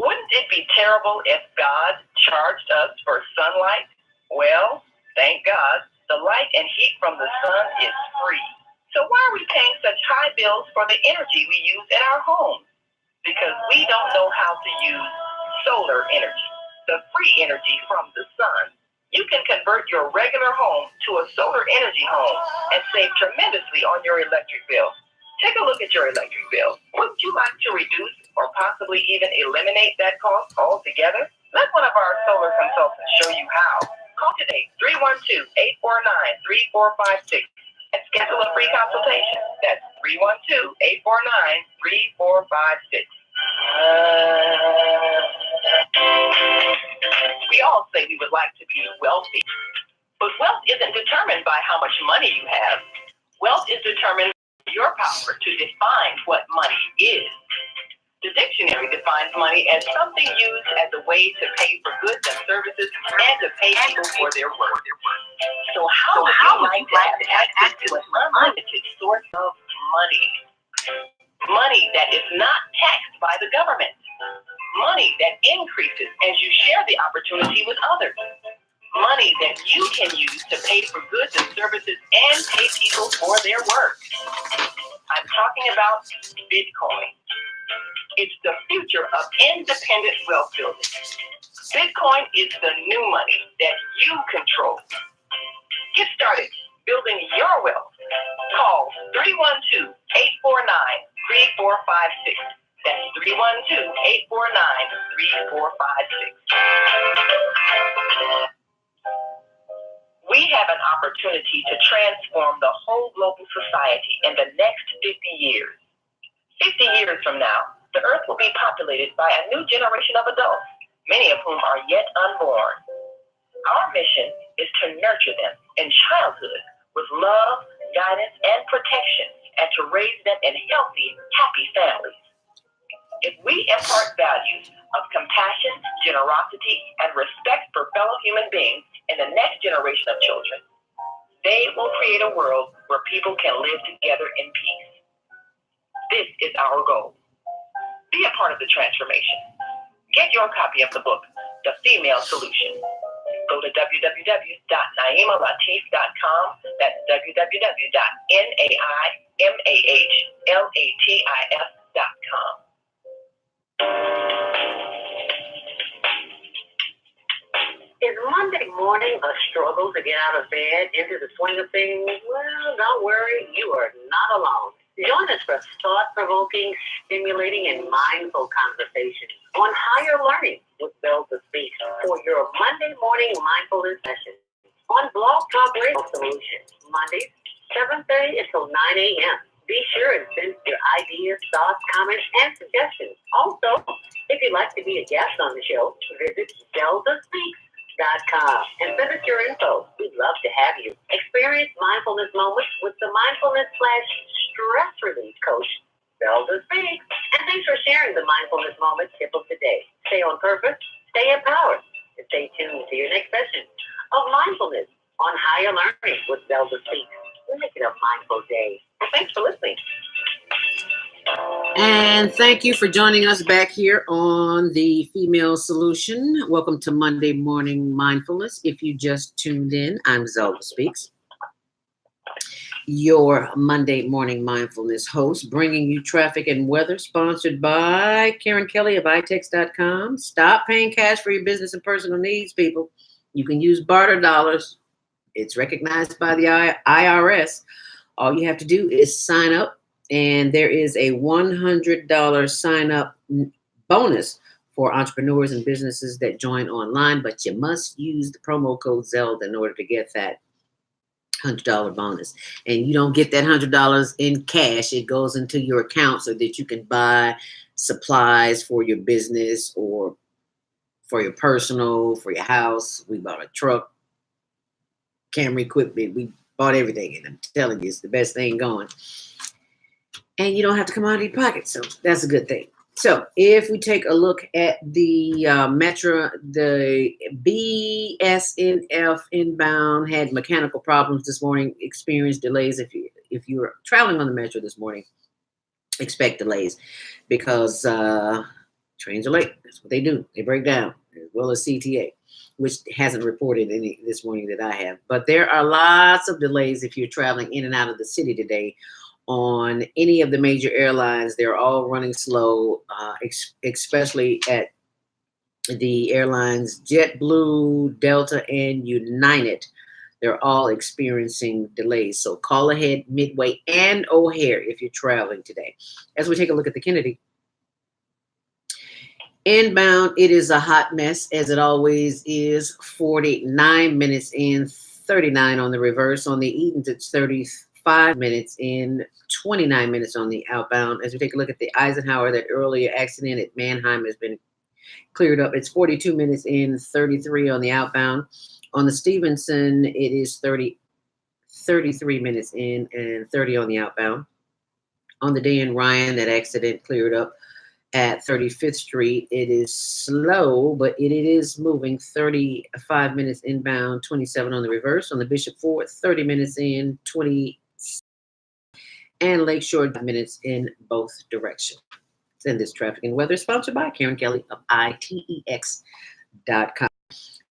Wouldn't it be terrible if God charged us for sunlight? Well, thank God, the light and heat from the sun is free. So why are we paying such high bills for the energy we use in our homes? Because we don't know how to use solar energy, the free energy from the sun. You can convert your regular home to a solar energy home and save tremendously on your electric bill. Take a look at your electric bill. Wouldn't you like to reduce or possibly even eliminate that cost altogether? Let one of our solar consultants show you how. Call today, 312-849-3456, and schedule a free consultation. That's 312-849-3456. We all say we would like to be wealthy, but wealth isn't determined by how much money you have. Wealth is determined by your power to define what money is. The dictionary defines money as something used as a way to pay for goods and services and to pay people for their work. So how would you like to have access to an unlimited source of money? Money that is not taxed by the government. Money that increases as you share the opportunity with others. Money that you can use to pay for goods and services and pay people for their work. I'm talking about Bitcoin. It's the future of independent wealth building. Bitcoin is the new money that you control. Get started building your wealth. Call 312-849-3456. That's 312-849-3456. We have an opportunity to transform the whole global society in the next 50 years. 50 years from now, the earth will be populated by a new generation of adults, many of whom are yet unborn. Our mission is to nurture them in childhood with love, guidance, and protection, and to raise them in healthy, happy families. If we impart values of compassion, generosity, and respect for fellow human beings in the next generation of children, they will create a world where people can live together in peace. This is our goal. Be a part of the transformation. Get your copy of the book, The Female Solution. Go to www.naimalatif.com. That's www.naimalatif.com. Is Monday morning a struggle to get out of bed into the swing of things? Well, don't worry, you are not alone. Join us for thought-provoking, stimulating, and mindful conversations on higher learning with Zelda Speaks for your Monday morning mindfulness session on Blog Talk Radio Solutions, Mondays, 7:30 until 9 a.m. Be sure and send your ideas, thoughts, comments, and suggestions. Also, if you'd like to be a guest on the show, visit ZeldaSpeaks.com and send us your info. We'd love to have you. Experience mindfulness moments with the mindfulness/stress relief coach, Zelda Speaks. And thanks for sharing the mindfulness moment tip of the day. Stay on purpose, stay empowered, and stay tuned to your next session of mindfulness on higher learning with Zelda Speaks. Make it a mindful day. Well, thanks for listening. And thank you for joining us back here on the Female Solution. Welcome to Monday Morning Mindfulness. If you just tuned in, I'm Zelda Speaks, your Monday Morning Mindfulness host, bringing you traffic and weather, sponsored by Karen Kelly of itex.com. Stop paying cash for your business and personal needs, people. You can use barter dollars. It's recognized by the IRS. All you have to do is sign up, and there is a $100 sign-up bonus for entrepreneurs and businesses that join online, but you must use the promo code ZELDA in order to get that. $100 bonus, and you don't get that $100 in cash. It goes into your account so that you can buy supplies for your business or for your personal, for your house. We bought a truck, camera equipment. We bought everything, and I'm telling you, it's the best thing going. And you don't have to come out of your pocket, so that's a good thing. So if we take a look at the Metro, the BSNF inbound had mechanical problems this morning, experienced delays. If you were traveling on the Metro this morning, expect delays because trains are late. That's what they do. They break down, as well as CTA, which hasn't reported any this morning that I have. But there are lots of delays if you're traveling in and out of the city today. On any of the major airlines, they're all running slow, especially at the airlines JetBlue, Delta, and United. They're all experiencing delays. So call ahead Midway and O'Hare if you're traveling today. As we take a look at the Kennedy. Inbound, it is a hot mess, as it always is. 49 minutes in, 39 on the reverse. On the Edens, it's 35 minutes in, 29 minutes on the outbound. As we take a look at the Eisenhower, that earlier accident at Mannheim has been cleared up. It's 42 minutes in, 33 on the outbound. On the Stevenson, it is 33 minutes in and 30 on the outbound. On the Dan Ryan, that accident cleared up at 35th Street. It is slow, but it is moving. 35 minutes inbound, 27 on the reverse. On the Bishop Ford, 30 minutes in, 20, and Lakeshore, minutes in both directions. And this traffic and weather is sponsored by Karen Kelly of ITEX.com.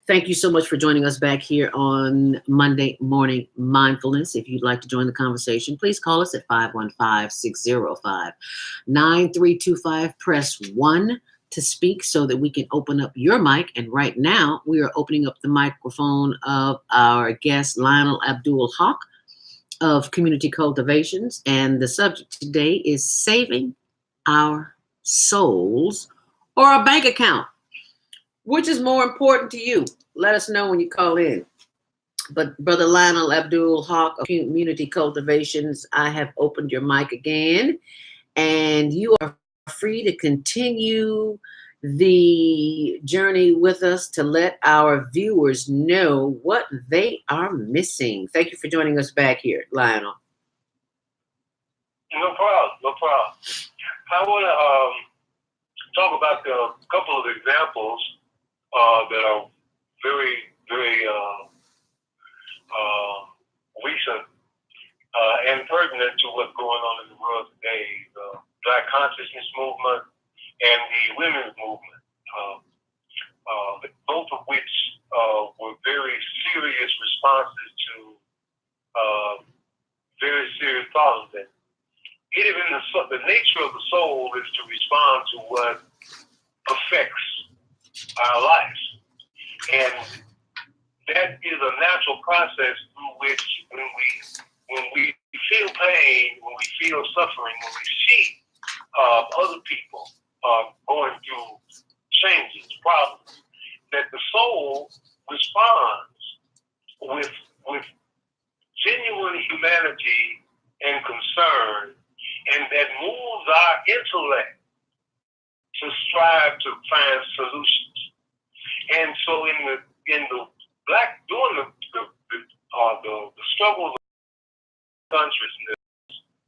Thank you so much for joining us back here on Monday Morning Mindfulness. If you'd like to join the conversation, please call us at 515-605-9325. Press 1 to speak so that we can open up your mic. And right now, we are opening up the microphone of our guest, Lionel Abdul Haq of Community Cultivations. And the subject today is saving our souls or a bank account. Which is more important to you? Let us know when you call in. But Brother Lionel Abdul Haq of Community Cultivations, I have opened your mic again, and you are free to continue the journey with us to let our viewers know what they are missing. Thank you for joining us back here, Lionel. No problem. I want to talk about a couple of examples that are very, very recent and pertinent to what's going on in the world today. The Black Consciousness Movement and the Women's Movement, both of which were very serious responses to very serious problems. And even the nature of the soul is to respond to what affects our lives. And that is a natural process through which when we feel pain, when we feel suffering, when we see other people going through changes, problems, that the soul responds with genuine humanity and concern, and that moves our intellect to strive to find solutions. And so during the struggle of consciousness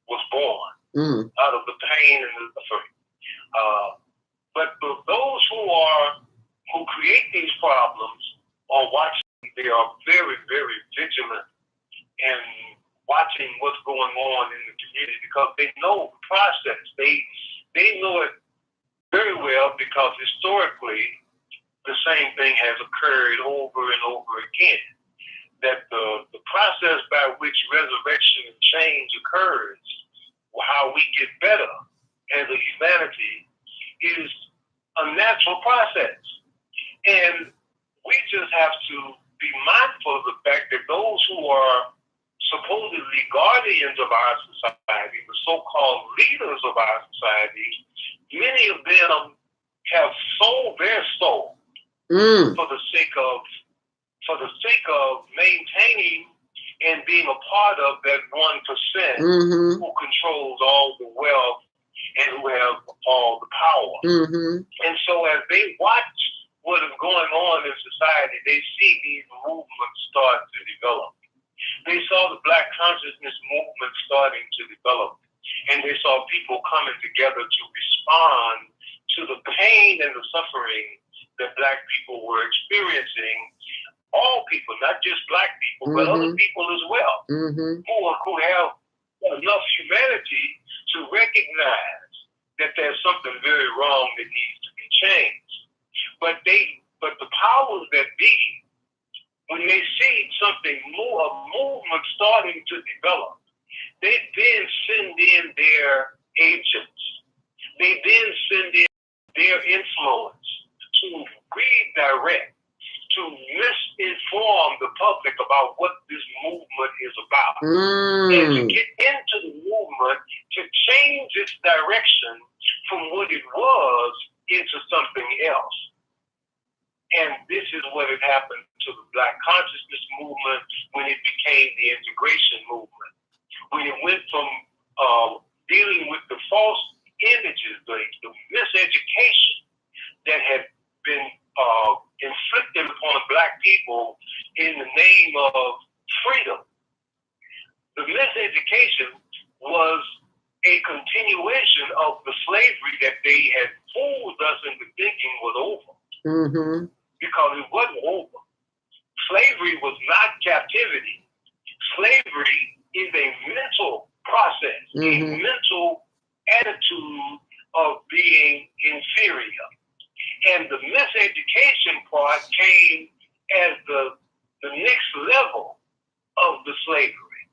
was born out of the pain and the suffering. But those who create these problems are watching. They are very, very vigilant and watching what's going on in the community because they know the process. They know it very well because historically the same thing has occurred over and over again. That the process by which resurrection and change occurs, how we get better as a humanity, is a natural process. And we just have to be mindful of the fact that those who are supposedly guardians of our society, the so-called leaders of our society, many of them have sold their soul for the sake of maintaining and being a part of that 1% Mm-hmm. who controls all the wealth and who have all the power. Mm-hmm. And so as they watch what is going on in society, they see these movements start to develop. They saw the Black consciousness movement starting to develop, and they saw people coming together to respond to the pain and the suffering that Black people were experiencing. All people, not just Black people, but other people as well, Mm-hmm. who have enough humanity to recognize that there's something very wrong that needs to be changed. But the powers that be, when they see something more, a movement starting to develop, they then send in their agents. They then send in their influence to redirect, to misinform the public about what this movement is about. And to get into the movement, to change its direction from what it was into something else. And this is what had happened to the Black consciousness movement when it became the integration movement. When it went from dealing with the false images, the miseducation that had been inflicted upon Black people in the name of freedom. The miseducation was a continuation of the slavery that they had fooled us into thinking was over. Mm-hmm. Because it wasn't over. Slavery was not captivity. Slavery is a mental process, a mental attitude of being inferior. And the miseducation part came as the next level of the slavery.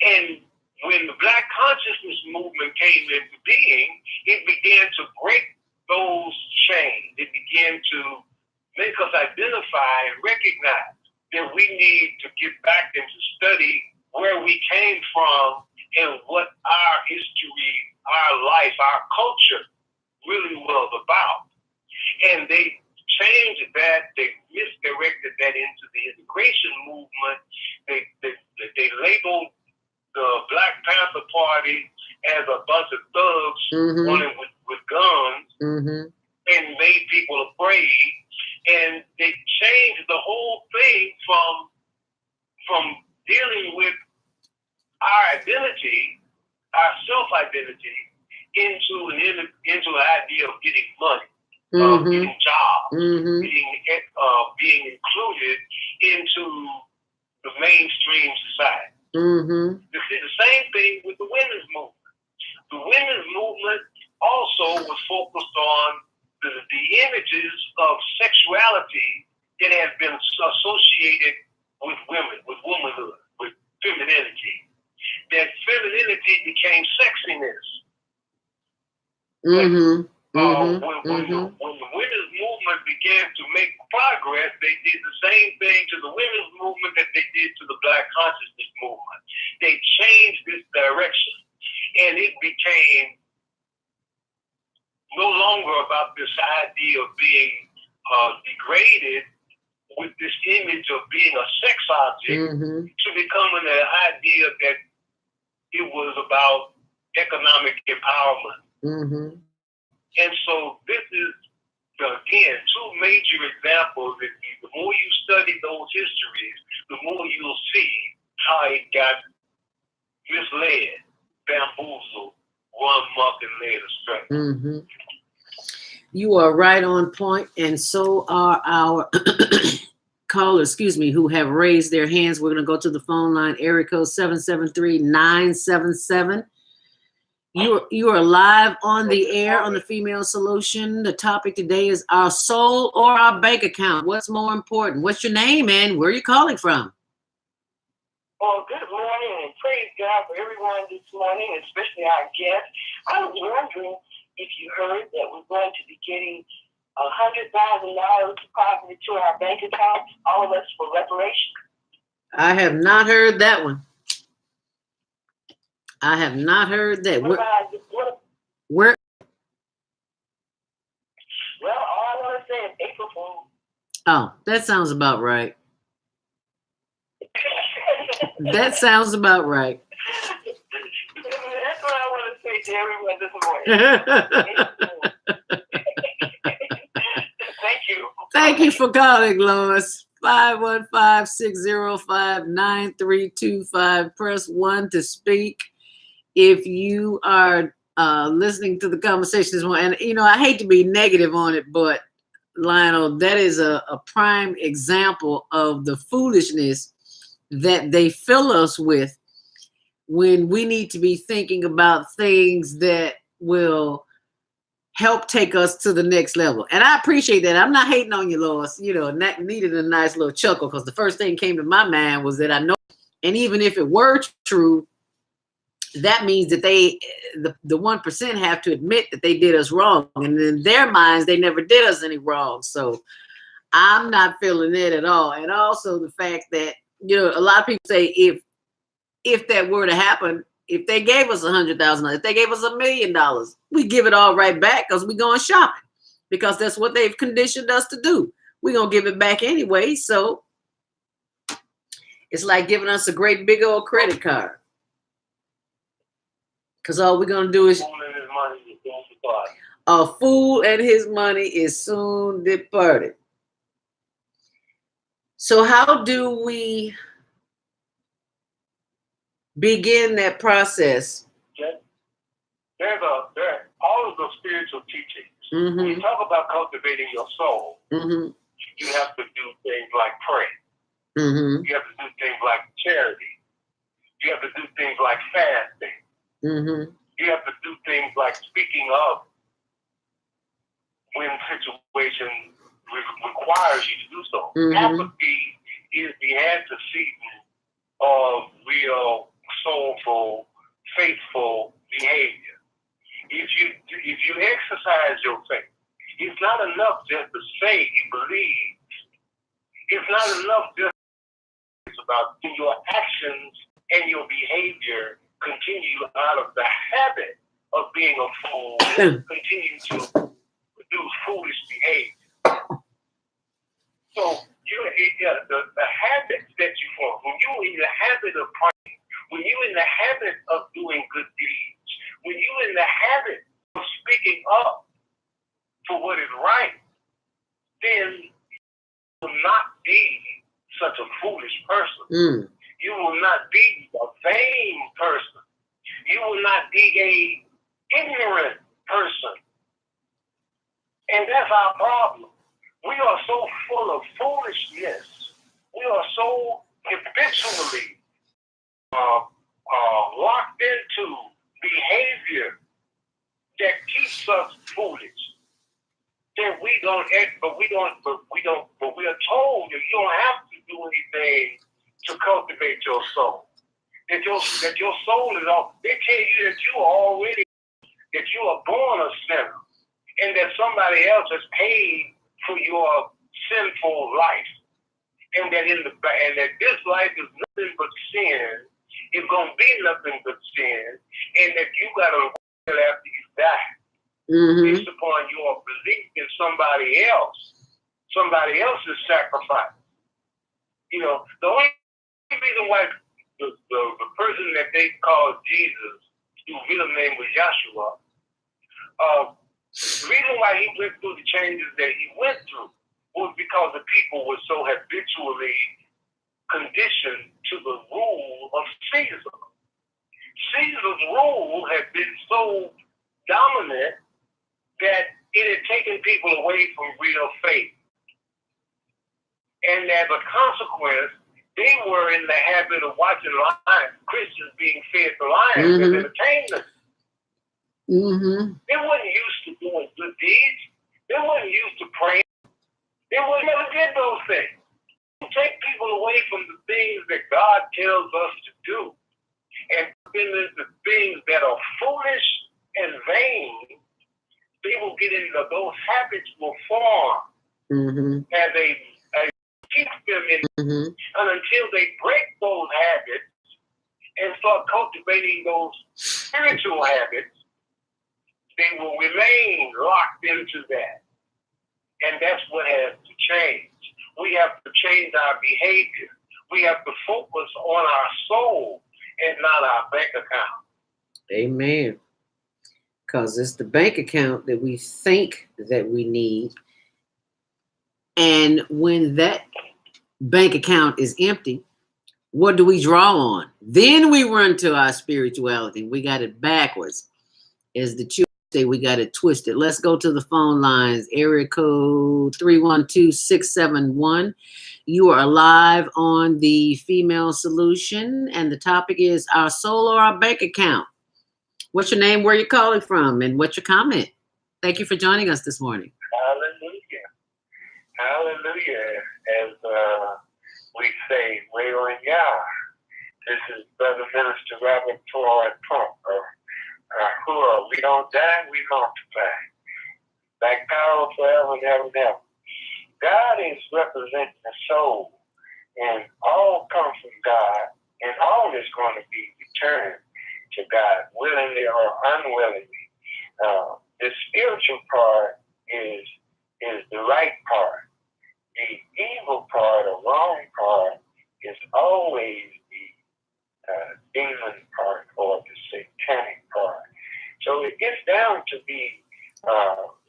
And when the Black consciousness movement came into being, it began to break those chains. It began to make us identify and recognize that we need to get back and to study where we came from and what our history, our life, our culture really was about. And they changed that, they misdirected that into the integration movement. They labeled the Black Panther Party as a bunch of thugs running with guns and made people afraid. And they changed the whole thing from dealing with our identity, our self-identity, into an idea of getting money, getting jobs, being included into the mainstream society. The same thing with the women's movement. The women's movement also was focused on the images of sexuality that have been associated with women, with womanhood, with femininity. That femininity became sexiness. When the women's movement began to make progress, they did the same thing to the women's movement that they did to the Black consciousness movement. They changed this direction, and it became no longer about this idea of being degraded with this image of being a sex object to becoming an idea that it was about economic empowerment. And so this is, again, two major examples that the more you study those histories, the more you'll see how it got misled, bamboozled, run muck, and led astray. You are right on point, and so are our callers, who have raised their hands. We're going to go to the phone line, area code 773-977. You are live on the air on the Female Solution. The topic today is our soul or our bank account. What's more important? What's your name and where are you calling from? Well, good morning and praise God for everyone this morning, especially our guests. I was wondering if you heard that we're going to be getting $100,000 deposited to our bank account, all of us, for reparations. I have not heard that one. I have not heard that. Where? Well, all I want to say is April Fool. Oh, that sounds about right. That sounds about right. That's what I want to say to everyone this morning. Thank you. Thank you for calling, Lois. 515-605-9325. Press 1 to speak. If you are listening to the conversation this morning, and you know, I hate to be negative on it, but Lionel, that is a prime example of the foolishness that they fill us with when we need to be thinking about things that will help take us to the next level. And I appreciate that. I'm not hating on you, Lois. You know, that needed a nice little chuckle because the first thing came to my mind was that I know, and even if it were true, that means that the 1% have to admit that they did us wrong. And in their minds, they never did us any wrong. So I'm not feeling it at all. And also the fact that, you know, a lot of people say if that were to happen, if they gave us $100,000, if they gave us $1 million, we give it all right back because we're going shopping, because that's what they've conditioned us to do. We're going to give it back anyway. So it's like giving us a great big old credit card, because all we're going to do is a fool and his money is soon departed. So how do we begin that process? There's all of those spiritual teachings. When you talk about cultivating your soul, you have to do things like pray. You have to do things like charity. You have to do things like fasting. You have to do things like speaking up when situation requires you to do so. Apathy is the antecedent of real, soulful, faithful behavior. If you exercise your faith, it's not enough just to say you believe. It's not enough just about your actions and your behavior continue out of the habit of being a fool, continue to produce foolish behavior. So the habits that you form, when you're in the habit of praying, when you're in the habit of doing good deeds, when you're in the habit of speaking up for what is right, then you will not be such a foolish person. You will not be a vain person. You will not be a ignorant person. And that's our problem. We are so full of foolishness. We are so habitually locked into behavior that keeps us foolish. That we are told that you don't have to do anything to cultivate your soul. That your soul is off. They tell you that you are born a sinner, and that somebody else has paid for your sinful life, and that this life is nothing but sin. It's gonna be nothing but sin, and that you gotta wait after you die, based upon your belief in somebody else's sacrifice. You know, the only reason why the person that they called Jesus, whose real name was Yahshua, the reason why he went through the changes that he went through was because the people were so habitually conditioned to the rule of Caesar. Caesar's rule had been so dominant that it had taken people away from real faith. And as a consequence, they were in the habit of watching lions, Christians being fed to lions as entertainment. They weren't used to doing good deeds. They weren't used to praying. They never did those things. Take people away from the things that God tells us to do and put them into things that are foolish and vain. They will get into those habits will form as they keep them in, and until they break those habits and start cultivating those spiritual habits, they will remain locked into that. And that's what has to change. We have to change our behavior. We have to focus on our soul and not our bank account. Amen. Because it's the bank account that we think that we need. And when that bank account is empty, what do we draw on? Then we run to our spirituality. We got it backwards. As the children say, we got it twisted. Let's go to the phone lines. Area code 312-671. You are live on the Female Solution, and the topic is our soul or our bank account. What's your name, where you calling from, and what's your comment? Thank you for joining us this morning. Hallelujah. Hallelujah. As we say, Waylon Yah. This is Brother Minister Robert Floyd Trump. We don't die, we multiply. Like power forever and ever and ever. God is representing the soul, and all comes from God, and all is going to be returned to God, willingly or unwillingly. The spiritual part is the right part. The evil part or wrong part is always the demon part or the satanic part. So it gets down to be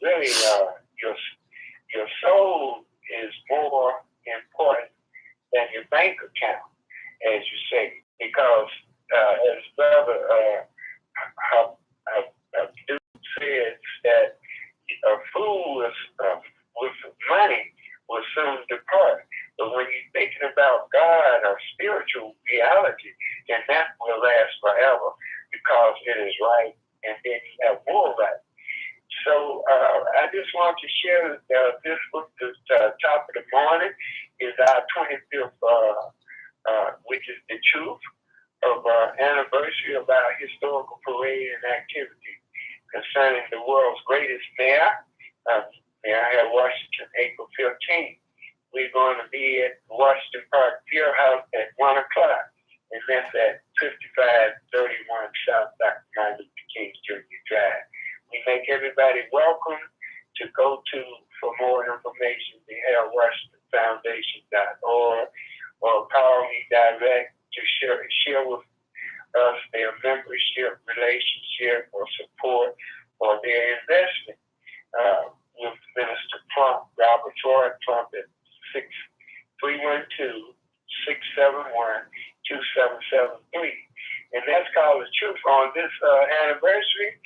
really your soul is more important than your bank account, as you say, because as Brother Duke says that a fool with money will soon depart. But when you're thinking about God or spiritual reality, then that will last forever because it is right, and then you have more right. So I just want to share this book. The top of the morning is our 25th, which is the truth of our anniversary of our historical parade and activity concerning the world's greatest mayor, Mayor Washington, April 15th. We're going to be at Washington Park Pier House at 1 o'clock, and that's at 5531 South Dr. Martin Luther King Jr. Drive. We make everybody welcome to go to, for more information, the HaroldWashingtonFoundation.org, or call me direct to share with us their membership, relationship, or support, or their investment with Minister Plump, Robert Floyd Plump, at 312-671-2773. And that's called the truth. On this anniversary,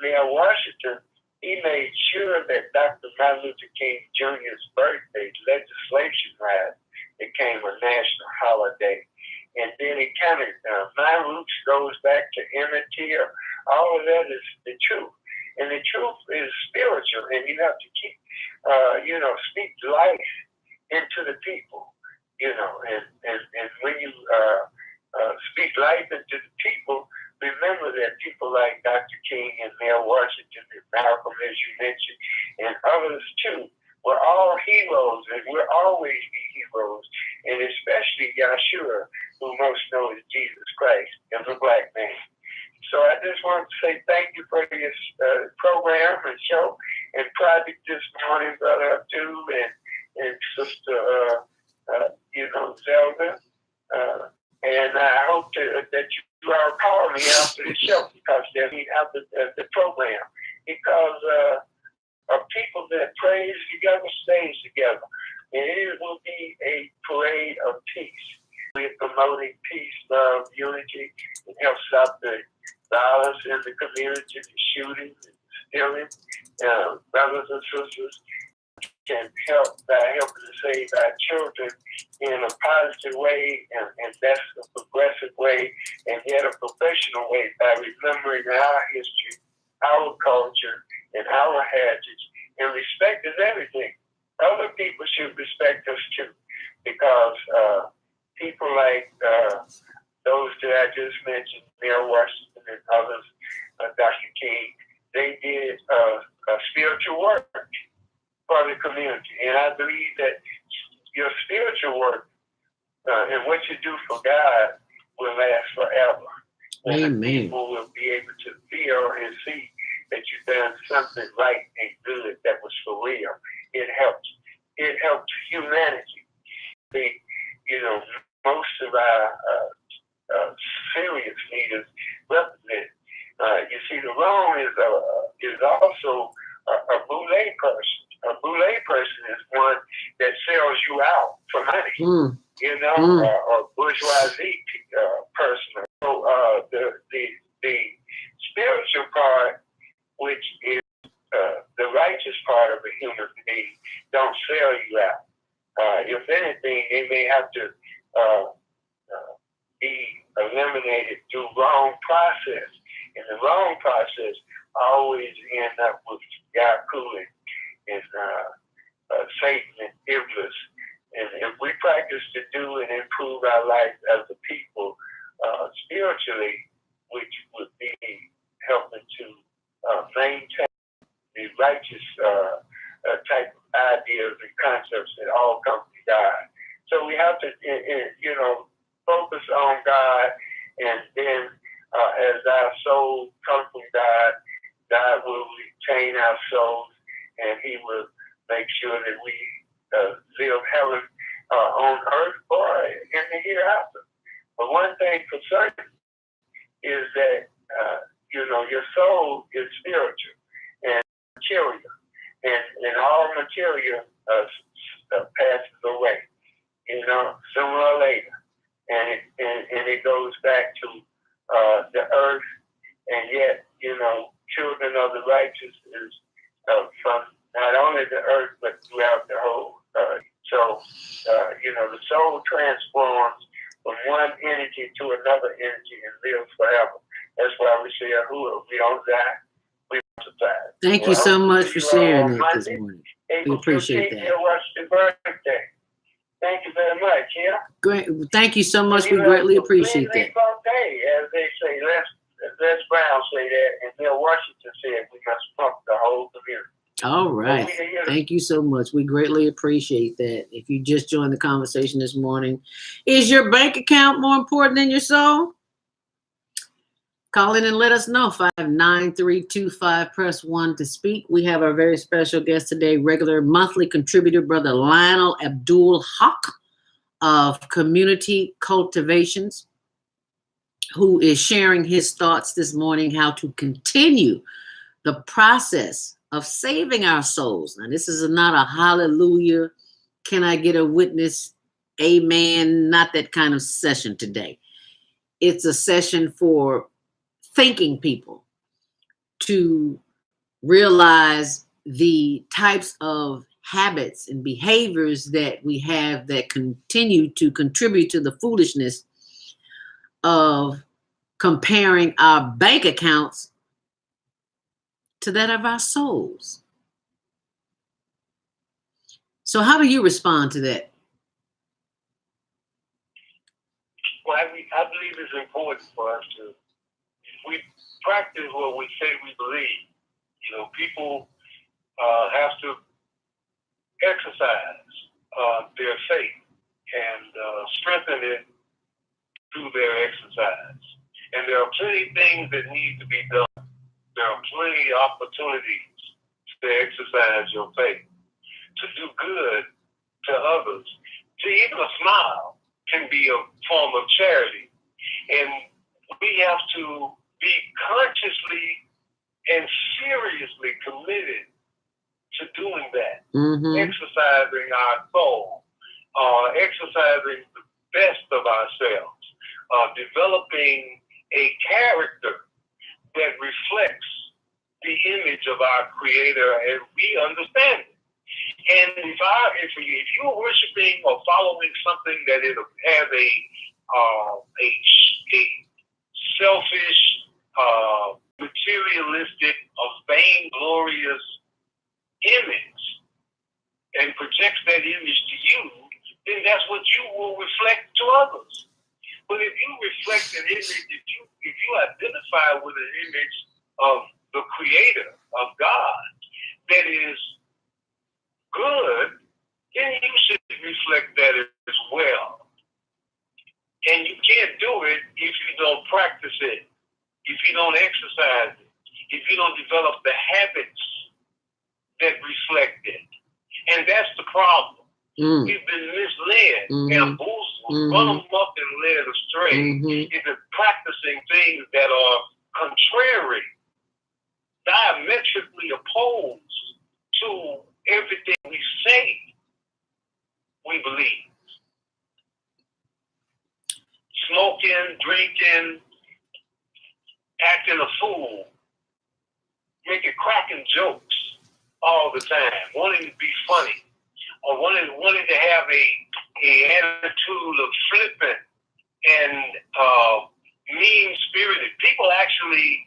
Mayor Washington, he made sure that Dr. Martin Luther King Jr.'s birthday legislation right became a national holiday. And then he counted, my roots goes back to Emmett Till. All of that is the truth. And the truth is spiritual, and you have to keep, speak life into the people, and when you speak life into the people, remember that people like Dr. King and Mayor Washington and Malcolm, as you mentioned, and others too, were all heroes, and we'll always be heroes, and especially Yahshua, who most know is Jesus Christ, as a black man. So I just want to say thank you for this program and show and project this morning, Brother Abdul and Sister, Zelda. And I hope that you all call me after the show, because they'll be after the program. Because people that praise together stays together. And it will be a parade of peace. We're promoting peace, love, unity. It helps stop the violence in the community, the shooting, the stealing. Brothers and sisters can help by helping to save our children in a positive way, and that's a progressive way, and yet a professional way, by remembering our history, our culture, and our heritage. And respect is everything. Other people should respect us too, because people like those that I just mentioned, Mayor Washington and others, Dr. King, they did spiritual work for the community. And I believe that your spiritual work and what you do for God will last forever. Amen. And people will be able to feel and see that you've done something right and good that was for real. It helps humanity. most of our serious leaders represent. You see, the wrong is also a boule person. A boule person is one that sells you out for money, or bourgeoisie person. So the spiritual part, which is the righteous part of a human being, don't sell you out. If anything, they may have to be eliminated through wrong process. And the wrong process always end up with Yaku and Satan and Iblis. And if we practice to do and improve our life as a people spiritually, which would be helping to maintain the righteous type of ideas and concepts that all come from God. So we have to, focus on God, and then as our souls come from God, God will retain our souls, and He will make sure that we live heaven on earth or in the hereafter. But one thing for certain is that, your soul is spiritual and material, and all material passes away, sooner or later. And it goes back to the earth, and yet, children of the righteous is from not only the earth, but throughout the whole earth. So, the soul transforms from one energy to another energy and lives forever. That's why we say, we don't die, we survive. Thank you so much for sharing that this morning. We appreciate that. What's the birthday? Thank you very much, yeah? Great. Thank you so much. We greatly appreciate that. As they say, Les Brown say that, and Bill Washington said we must pump the whole community. All right. Thank you so much. We greatly appreciate that. If you just joined the conversation this morning, is your bank account more important than your soul? Call in and let us know. 59325, press 1 to speak. We have our very special guest today, regular monthly contributor, Brother Lionel Abdul Haq of Community Cultivations, who is sharing his thoughts this morning, how to continue the process of saving our souls. Now, this is not a hallelujah, can I get a witness, amen, not that kind of session today. It's a session for thinking people to realize the types of habits and behaviors that we have that continue to contribute to the foolishness of comparing our bank accounts to that of our souls. So how do you respond to that? Well, I believe it's important for us to, if we practice what we say we believe, people have to exercise their faith and strengthen it through their exercise. And there are plenty of things that need to be done. There are plenty of opportunities to exercise your faith, to do good to others. To even a smile can be a form of charity. And we have to be consciously and seriously committed to doing that. Exercising our soul, exercising the best of ourselves, developing a character that reflects the image of our Creator as we understand it. And if you're worshiping or following something that has a selfish, materialistic, vainglorious image, and projects that image to you, then that's what you will reflect to others. But if you reflect an image, if you identify with an image of the Creator, of God, that is good, then you should reflect that as well. And you can't do it if you don't practice it, if you don't exercise it, if you don't develop the habits that reflect it. And that's the problem. We've been misled, bamboozled run them up and led astray. If it's practicing things that are contrary, diametrically opposed to everything we say we believe. Smoking, drinking, acting a fool, making cracking jokes all the time, wanting to be funny, or wanting to have a attitude of flippant and mean-spirited. People actually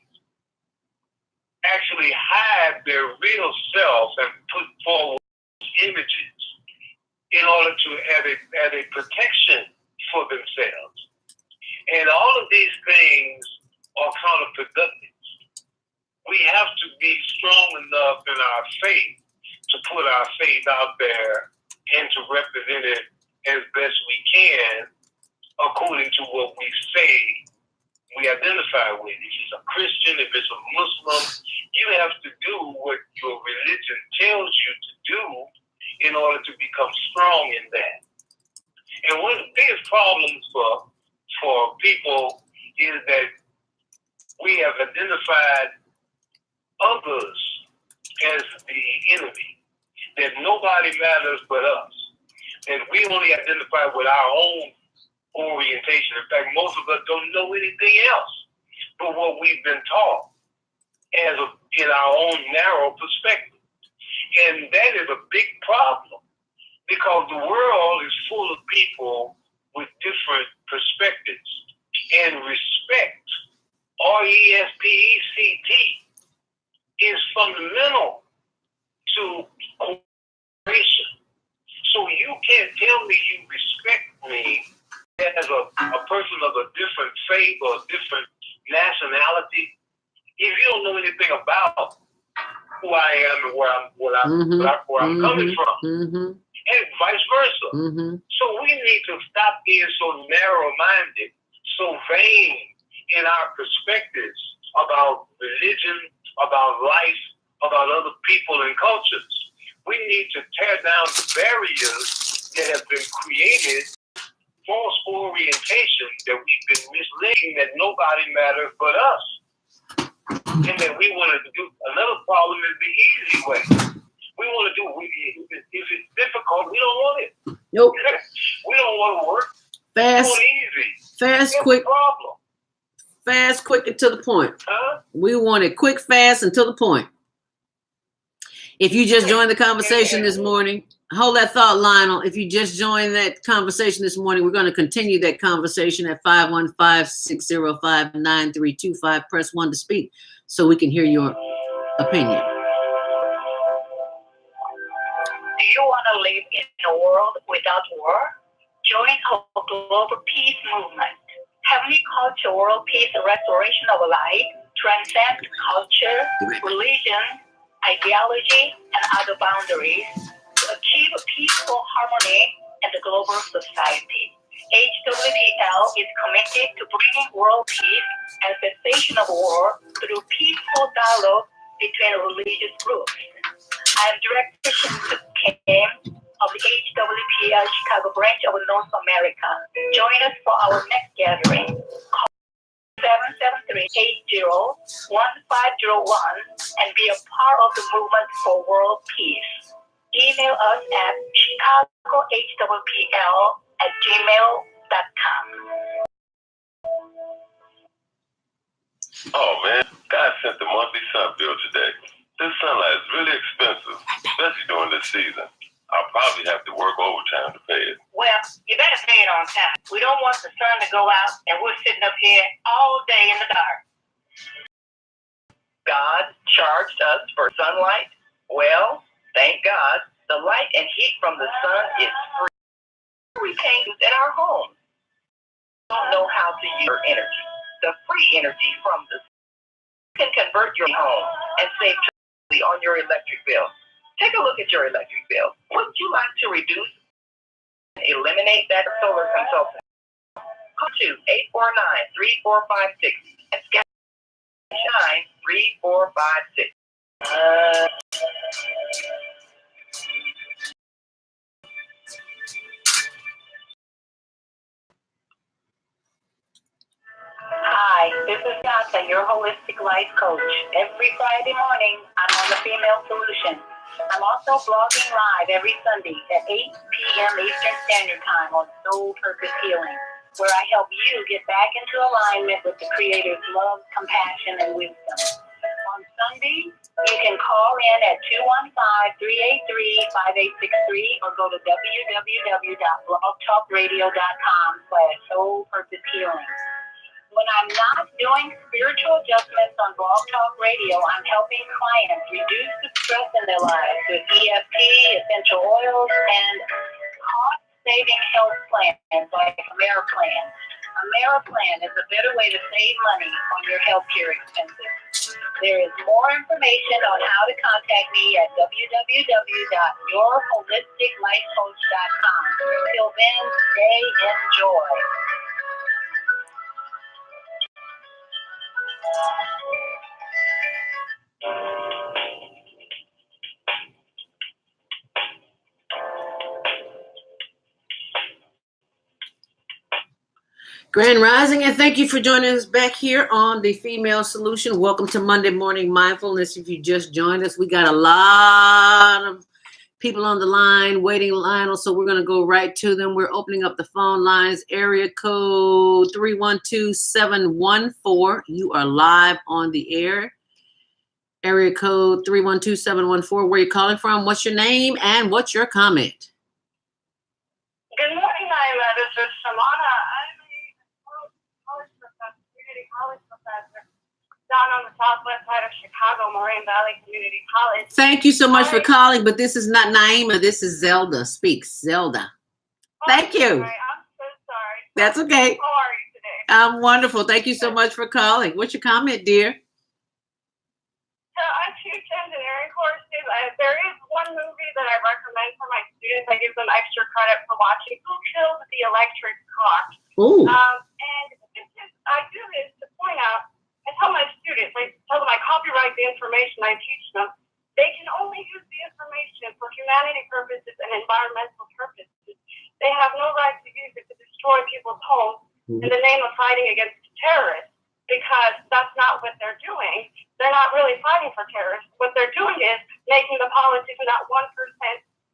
hide their real self and put forward images in order to have a protection for themselves. And all of these things are counterproductive. We have to be strong enough in our faith to put our faith out there and to represent it as best we can according to what we say we identify with. If it's a Christian, if it's a Muslim, you have to do what your religion tells you to do in order to become strong in that. And one of the biggest problems for people is that we have identified others as the enemy, that nobody matters but us, that we only identify with our own orientation. In fact, most of us don't know anything else but what we've been taught in our own narrow perspective. And that is a big problem because the world is full of people with different perspectives. And respect, RESPECT, is fundamental to cooperation. So you can't tell me you respect me as a person of a different faith or a different nationality if you don't know anything about who I am and where I'm coming from, and vice versa. So we need to stop being so narrow-minded, so vain in our perspectives about religion, about life, about other people and cultures. We need to tear down the barriers that have been created, false orientation that we've been misleading, that nobody matters but us. And that we want to do. Another problem is the easy way. We want to do, if it's difficult, we don't want it. Nope. We don't want to work. Fast, we want easy. Fast, That's quick. the problem. Fast, quick, and to the point. Huh? We want it quick, fast, and to the point. If you just joined the conversation this morning, hold that thought, Lionel. If you just joined that conversation this morning, we're going to continue that conversation at 515-605-9325. Press 1 to speak so we can hear your opinion. Do you want to live in a world without war? Join our global peace movement. Heavenly Culture World Peace Restoration of Light transcends culture, religion, ideology, and other boundaries to achieve peaceful harmony in the global society. HWPL is committed to bringing world peace and cessation of war through peaceful dialogue between religious groups. I am Director Shinsu Kim of the HWPL Chicago branch of North America. Join us for our next gathering. Call 773-80-1501 and be a part of the movement for world peace. Email us at chicagohwpl@gmail.com. Oh man, God sent the monthly sun bill today. This sunlight is really expensive, especially during this season. I'll probably have to work overtime to pay it. Well, you better pay it on time. We don't want the sun to go out and we're sitting up here all day in the dark. God charged us for sunlight. Well, thank God, the light and heat from the sun is free. We can use in our homes. Don't know how to use your energy. The free energy from the sun. You can convert your home and save on your electric bill. Take a look at your electric bill. Would you like to reduce and eliminate that solar consultant? Call 849-3456 and Shine 3456. This is Yasa, your holistic life coach. Every Friday morning, I'm on the Female Solution. I'm also blogging live every Sunday at 8 p.m. Eastern Standard Time on Soul Purpose Healing, where I help you get back into alignment with the Creator's love, compassion, and wisdom. On Sunday, you can call in at 215-383-5863 or go to www.blogtalkradio.com/Soul Purpose Healing. When I'm not doing spiritual adjustments on Blog Talk Radio, I'm helping clients reduce the stress in their lives with EFT, essential oils, and cost-saving health plans like AmeriPlan. AmeriPlan is a better way to save money on your healthcare expenses. There is more information on how to contact me at www.yourholisticlifecoach.com. Till then, stay in joy. Grand Rising, and thank you for joining us back here on the Female Solution. Welcome to Monday Morning Mindfulness. If you just joined us, we got a lot of people on the line, waiting line, so we're going to go right to them. We're opening up the phone lines. Area code 312-714. You are live on the air. Area code 312-714. Where are you calling from? What's your name and what's your comment? Good morning, Naima. This is Samana. I'm a college professor down on the southwest side of Chicago, Moraine Valley Community College. Thank you so much for calling, but this is not Naima. This is Zelda Speaks. Zelda. Thank you. Sorry, I'm so sorry. That's okay. How are you today? I'm wonderful. Thank you so much for calling. What's your comment, dear? So I teach engineering courses. There is one movie that I recommend for my students. I give them extra credit for watching. Who Killed the Electric Car? Ooh. And I do this to point out, I tell my students, I tell them I copyright the information I teach them. They can only use the information for humanity purposes and environmental purposes. They have no right to use it to destroy people's homes in the name of fighting against terrorists, because that's not what they're doing. They're not really fighting for terrorists. What they're doing is making the politics of that 1%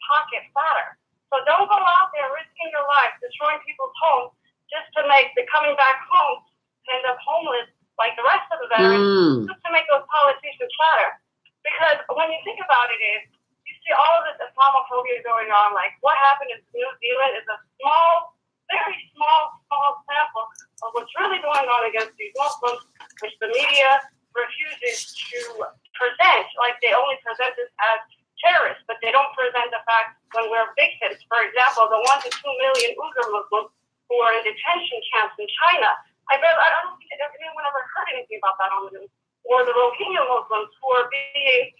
pocket fatter. So don't go out there risking your life, destroying people's homes just to make the coming back home end up homeless like the rest of the veterans, just to make those politicians fatter. Because when you think about it, is you see all of this Islamophobia going on. Like what happened in New Zealand is a small, very small sample of what's really going on against these Muslims, which the media refuses to present. Like they only present this as terrorists, but they don't present the fact when we're victims. For example, the 1 to 2 million Uyghur Muslims who are in detention camps in China. I don't think anyone ever heard anything about that on the news. Or the Rohingya Muslims who are being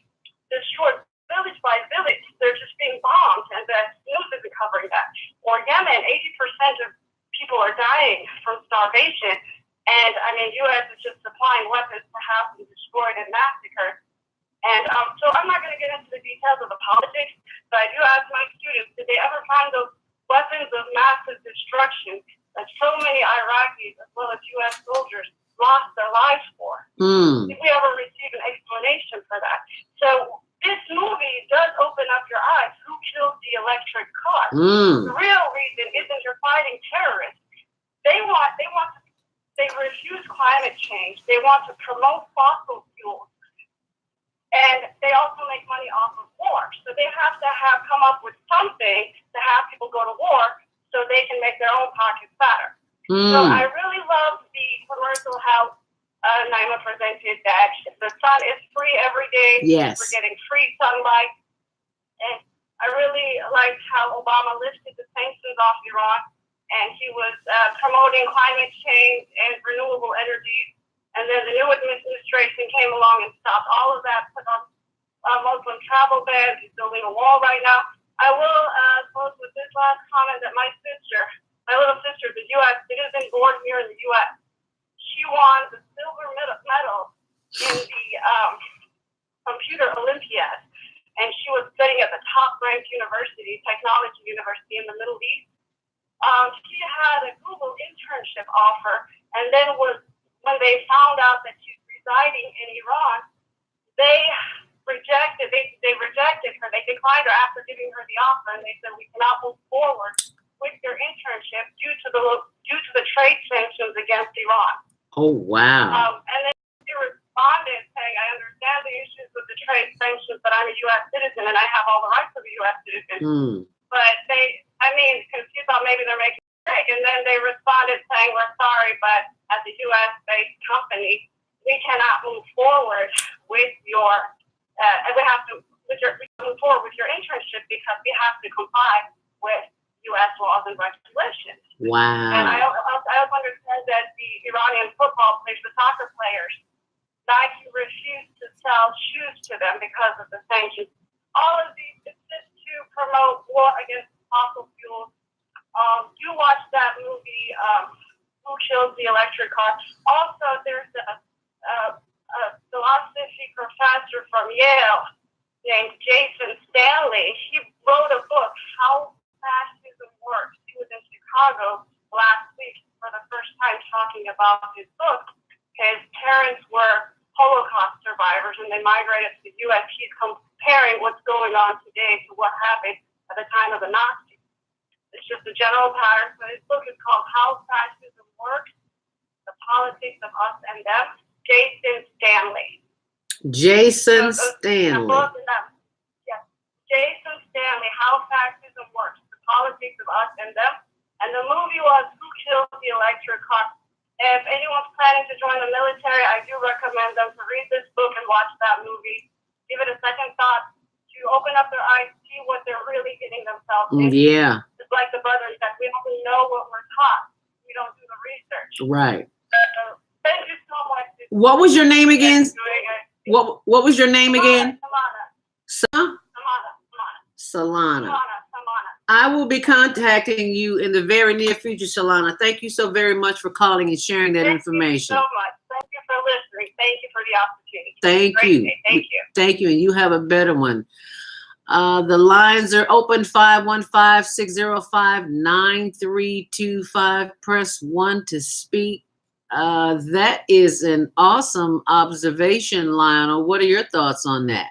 destroyed village by village. They're just being bombed, and the news isn't covering that. Or Yemen, 80% of people are dying from starvation. And, I mean, U.S. is just supplying weapons to have them destroyed and massacred. And so I'm not going to get into the details of the politics, but I do ask my students, did they ever find those weapons of massive destruction that so many Iraqis as well as U.S. soldiers lost their lives for? Did we ever receive an explanation for that? So this movie does open up your eyes. Who killed the electric car? The real reason isn't you're fighting terrorists. They refuse climate change. They want to promote fossil fuels. And they also make money off of war. So they have to come up with something to have people go to war so they can make their own pockets fatter. So I really love the commercial how Naima presented that the sun is free every day. Yes. We're getting free sunlight. And I really liked how Obama lifted the sanctions off Iran, and he was promoting climate change and renewable energy. And then the new administration came along and stopped all of that, put on Muslim travel bans. He's building a wall right now. I will close with this last comment that my little sister, the U.S. citizen born here in the U.S., she won the silver medal in the computer Olympiad. And she was studying at the top-ranked university, technology university in the Middle East. She had a Google internship offer and then was when they found out that she's residing in Iran, they rejected her. They declined her after giving her the offer, and they said, we cannot move forward with your internship due to the trade sanctions against Iran. Oh, wow. And then she responded saying, I understand the issues with the trade sanctions, but I'm a U.S. citizen and I have all the rights of a U.S. citizen. But because she thought maybe they're making a mistake. And then they responded saying, we're sorry, but as a U.S.-based company, we cannot move forward with your move forward with your internship because we have to comply with U.S. laws and regulations. Wow. And I also understand that the Iranian football players, the soccer players, Nike refused to sell shoes to them because of the sanctions. All of these is just to promote war against fossil fuels. You watch that movie, Who Killed the Electric Car? Also, there's a philosophy professor from Yale named Jason Stanley. He wrote a book, How Fascism Works. He was in Chicago last week for the first time talking about his book. His parents were Holocaust survivors and they migrated to the U.S. He's comparing what's going on today to what happened at the time of the Nazis. It's just a general pattern. So his book is called How Fascism Works, The Politics of Us and Them. Jason Stanley. Jason Stanley. Yes. Jason Stanley, How Fascism Works, The Politics of Us and Them. And the movie was Who Killed the Electric Car? If anyone's planning to join the military, I do recommend them to read this book and watch that movie. Give it a second thought to open up their eyes, see what they're really getting themselves into. Yeah. Just like the brother said, we only know what we're taught. We don't do the research. Right. So, thank you so much. What was your name again? What was your name again? Solana. I will be contacting you in the very near future, Solana. Thank you so very much for calling and sharing that information. Thank you so much. Thank you for listening. Thank you for the opportunity. Thank you. Thank you. Thank you. And you have a better one. The lines are open, 515-605-9325. Press 1 to speak. That is an awesome observation, Lionel. What are your thoughts on that?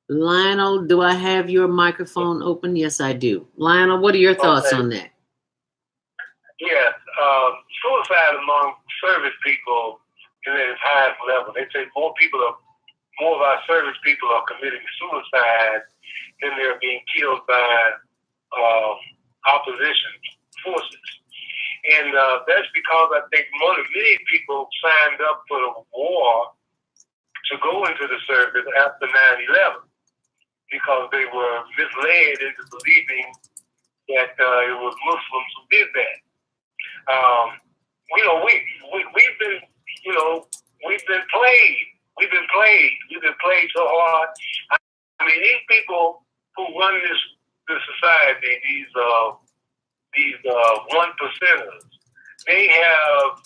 Lionel, do I have your microphone open? Yes, I do. Lionel, what are your thoughts on that? Yes, suicide among service people is at its highest level. They say more of our service people are committing suicide than they're being killed by opposition forces. And that's because I think many people signed up for the war to go into the service after 9/11 because they were misled into believing that it was Muslims who did that. We've been played. We've been played so hard. I mean, these people who run this society, these 1%ers, they have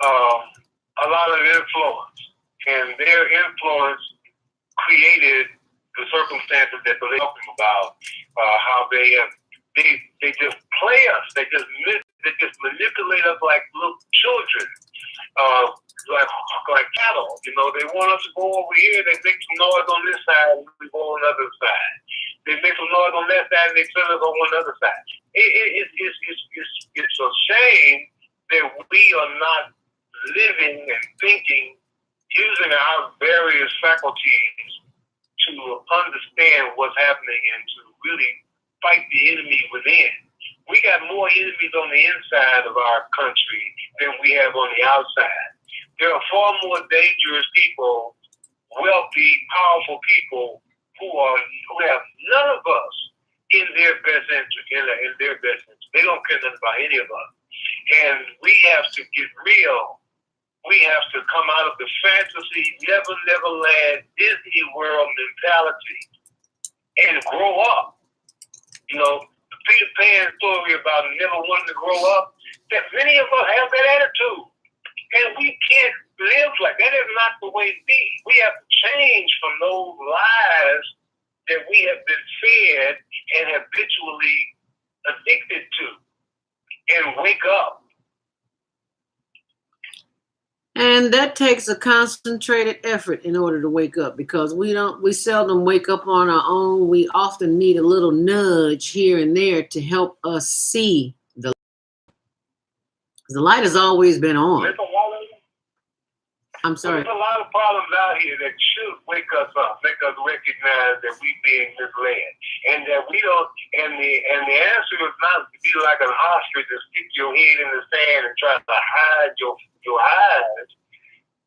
a lot of influence, and their influence created the circumstances that they're talking about. How they just play us. They just manipulate us like little children, like cattle. You know, they want us to go over here. They make some noise on this side, and we go on the other side. They make some noise on that side, and they send us on the other side. It's a shame that we are not living and thinking, using our various faculties to understand what's happening and to really fight the enemy within. We got more enemies on the inside of our country than we have on the outside. There are far more dangerous people, wealthy, powerful people who have none of us in their best interest. In their best interest, they don't care nothing about any of us. And we have to get real. We have to come out of the fantasy, never land Disney World mentality and grow up. You know, the Peter Pan story about never wanting to grow up, that many of us have that attitude. And we can't live like that. Is not the way to be. We have to change from those lies that we have been fed and habitually addicted to. and wake up. And that takes a concentrated effort in order to wake up, because we seldom wake up on our own. We often need a little nudge here and there to help us see the light. The light has always been on. I'm sorry. There's a lot of problems out here that should wake us up, make us recognize that we being misled, and that we don't. And the answer is not to be like an ostrich and stick your head in the sand and try to hide your eyes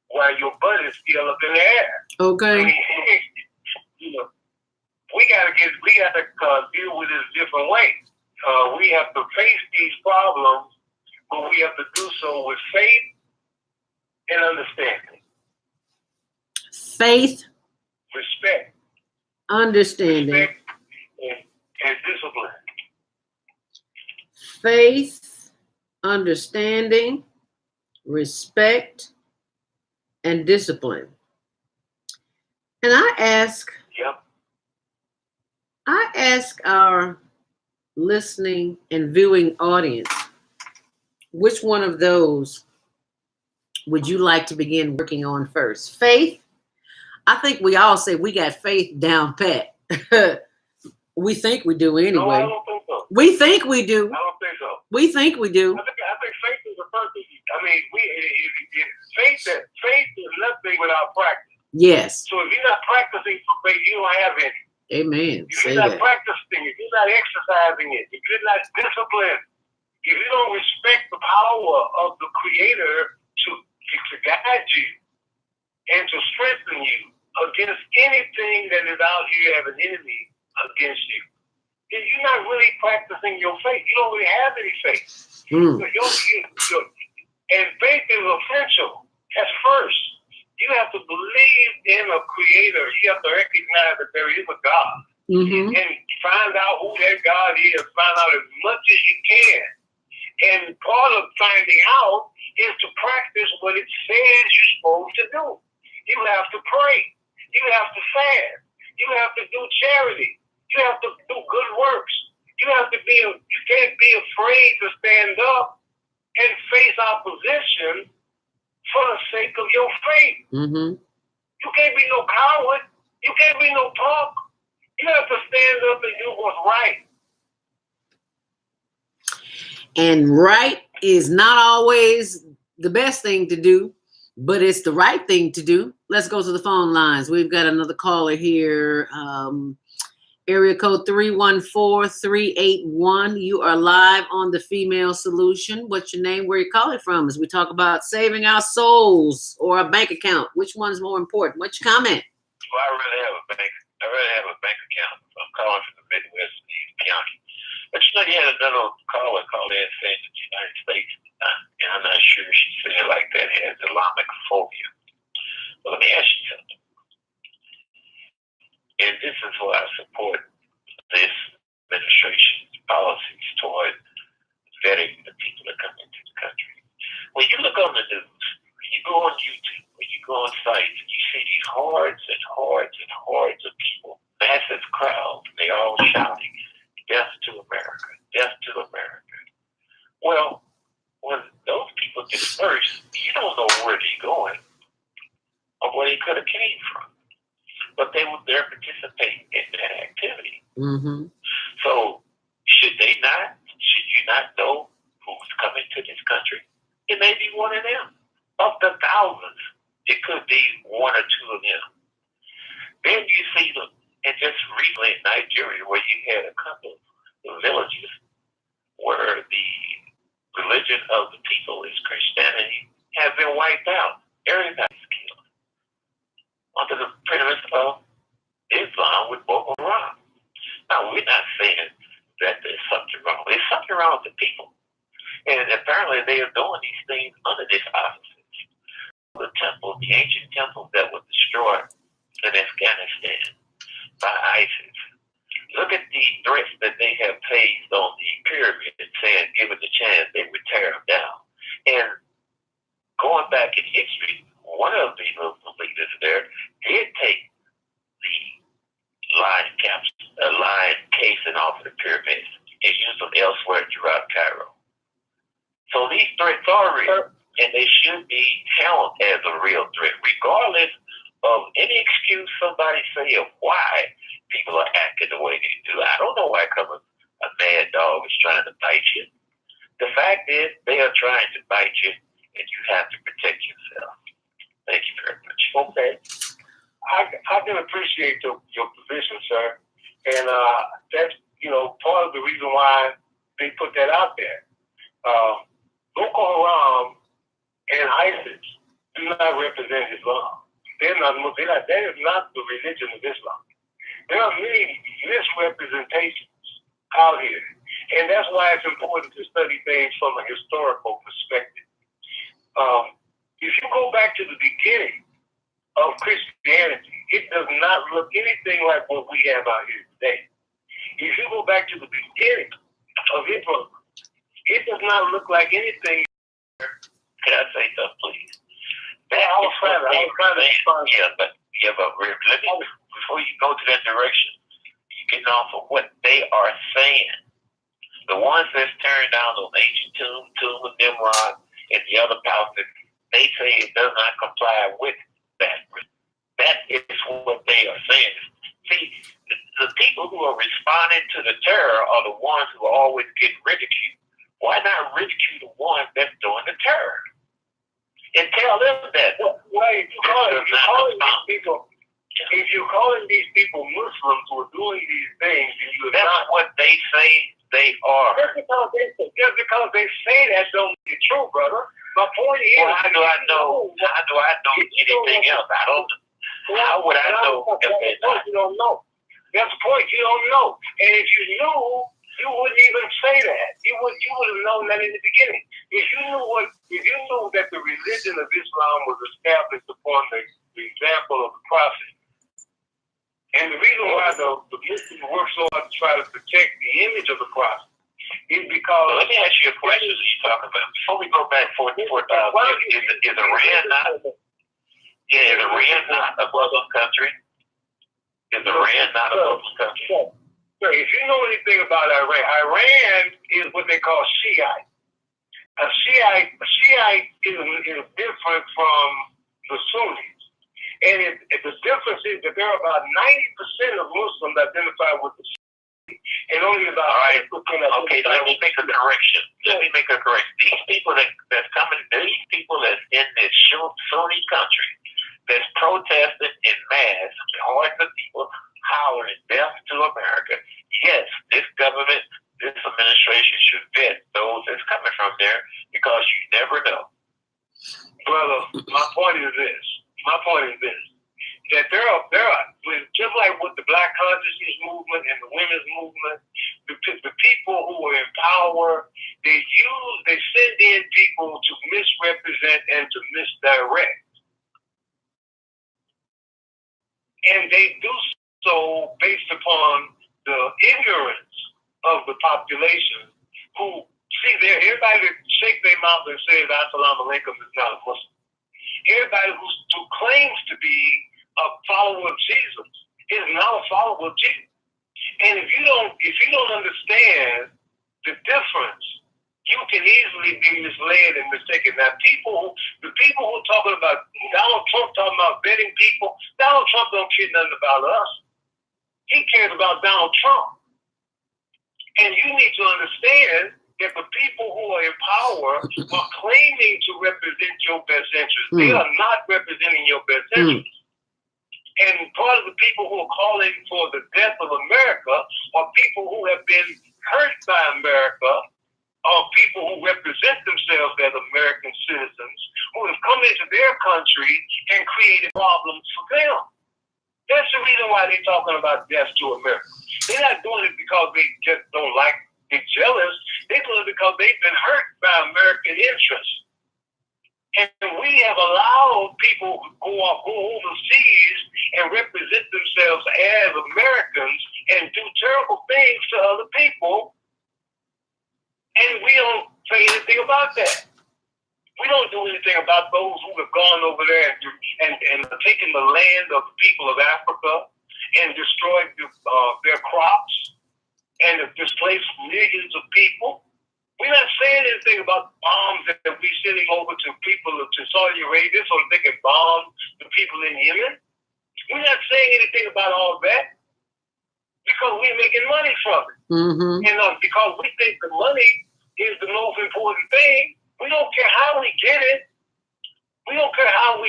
while your butt is still up in the air. Okay. I mean, you know, we gotta deal with this different way. We have to face these problems, but we have to do so with faith and understanding. Faith, respect, understanding, respect and discipline. Faith, understanding, respect, and discipline. And I ask our listening and viewing audience, which one of those would you like to begin working on first? Faith? I think we all say we got faith down pat. We think we do anyway. No, I don't think so. We think we do. I don't think so. We think we do. I think faith is the first thing. I mean, faith is nothing without practice. Yes. So if you're not practicing for faith, you don't have any. Amen. If you're not practicing, if you're not exercising it, if you're not disciplined, if you don't respect the power of the Creator to guide you and to strengthen you against anything that is out here as an enemy against you, then you're not really practicing your faith. You don't really have any faith. And faith is essential. That's first. You have to believe in a Creator. You have to recognize that there is a God. Mm-hmm. And find out who that God is. Find out as much as you can. And part of finding out is to practice what it says you're supposed to do. You have to pray. You have to fast. You have to do charity. You have to do good works. You can't be afraid to stand up and face opposition for the sake of your faith. Mm-hmm. You can't be no coward. You can't be no punk. You have to stand up and do what's right. And right is not always the best thing to do, but it's the right thing to do. Let's go to the phone lines. We've got another caller here. Area code 314-381. You are live on the Female Solution. What's your name? Where are you calling from? As we talk about saving our souls or a bank account. Which one's more important? What's your comment? Well, I really have a bank account. I'm calling from the Midwest County. But you know, you had another caller call in saying that the United States, and I'm not sure she said it like that, has Islamophobia. But let me ask you something. And this is why I support this administration's policies toward vetting the people that come into the country. When you look on the news, when you go on YouTube, when you go on sites, and you see these hordes and hordes and hordes of people, massive crowds, and they're all shouting, "Death to America, death to America." Well, when those people disperse, you don't know where they're going or where they could have came from. But they were there participating in that activity. Mm-hmm. So should you not know who's coming to this country? It may be one of them. Of the thousands, it could be one or two of them. Then you see them, and just recently in Nigeria, where you had a couple of villages where the religion of the people is Christianity has been wiped out. Everybody's killed under the premise of Islam with Boko Haram. Now, we're not saying that there's something wrong. There's something wrong with the people. And apparently they are doing these things under this auspices. The temple, the ancient temple that was destroyed in Afghanistan by ISIS. Look at the threats that they have placed on the pyramid and saying, given the chance, they would tear them down. And going back in history, one of the Muslim leaders there did take the lion casing off of the pyramids and use them elsewhere throughout Cairo. threats are real, and they should be held as a real threat, regardless of any excuse somebody say of why people are acting the way they do. I don't know why a mad dog is trying to bite you. The fact is, they are trying to bite you, and you have to protect yourself. Thank you very much. Okay. I can appreciate your position, sir. And that's, part of the reason why they put that out there. Boko Haram and ISIS do not represent Islam. That is not the religion of Islam. There are many misrepresentations out here. And that's why it's important to study things from a historical perspective. If you go back to the beginning of Christianity, it does not look anything like what we have out here today. If you go back to the beginning of Islam, it does not look like anything. Can I say something, please? I was trying to respond. But let me, before you go to that direction, you get off of what they are saying. The ones that's turned down on ancient tomb of Nimrod and the other palaces, they say it does not comply with that. That is what they are saying. See, the people who are responding to the terror are the ones who always get ridiculed. Why not ridicule the ones that's doing the terror? And tell them that. Well, if you're calling these people Muslims who are doing these things, and that's not what they say they are. Just because they say that don't make it true, brother. My point is, how do I know anything else? I don't. How would I know if they're not? You don't know. That's the point. You don't know. And if you knew, you wouldn't even say that. You would have known that in the beginning. If you knew that the religion of Islam was established upon the example of the Prophet, and the reason why the Muslims work so hard to try to protect the image of the Prophet is because. Well, let me ask you a question that you're talking about. Before we go back 4,000 years, is Iran not? Yeah, is Iran not a Muslim country? Is Iran not a Muslim country? So if you know anything about Iran is what they call Shiite. A Shiite is different from the Sunnis. And the difference is that there are about 90% of Muslims identify with the Sunni, and only about 5%. Okay, let me make a correction. These people that's coming, these people that's in this Sunni country that's protesting in mass, hearts of people hollering death to America. Yes, this government, this administration should vet those that's coming from there, because you never know. Brother, my point is this. That there are just like with the Black Consciousness movement and the women's movement, the people who are in power, they send in people to misrepresent and to misdirect. And they do so based upon the ignorance of the population who see everybody that shake their mouth and says Assalamu alaikum is not a Muslim. Everybody who claims to be a follower of Jesus is not a follower of Jesus. And if you don't understand the difference, you can easily be misled and mistaken. Now, the people who are talking about Donald Trump talking about vetting people, Donald Trump don't care nothing about us. He cares about Donald Trump. And you need to understand that the people who are in power are claiming to represent your best interests. They are not representing your best interests. And part of the people who are calling for the death of America are people who have been hurt by America, are people who represent themselves as American citizens, who have come into their country and created problems for them. That's the reason why they're talking about death to America. They're not doing it because they just don't like, they're jealous. They're doing it because they've been hurt by American interests. And we have allowed people to go overseas and represent themselves as Americans and do terrible things to other people. And we don't say anything about that. We don't do anything about those who have gone over there and taken the land of the people of Africa and destroyed their crops and have displaced millions of people. We're not saying anything about bombs that we're sending over to people to Saudi Arabia so they can bomb the people in Yemen. We're not saying anything about all that because we're making money from it. Mm-hmm. And because we think the money is the most important thing, we don't care how we get it. We don't care who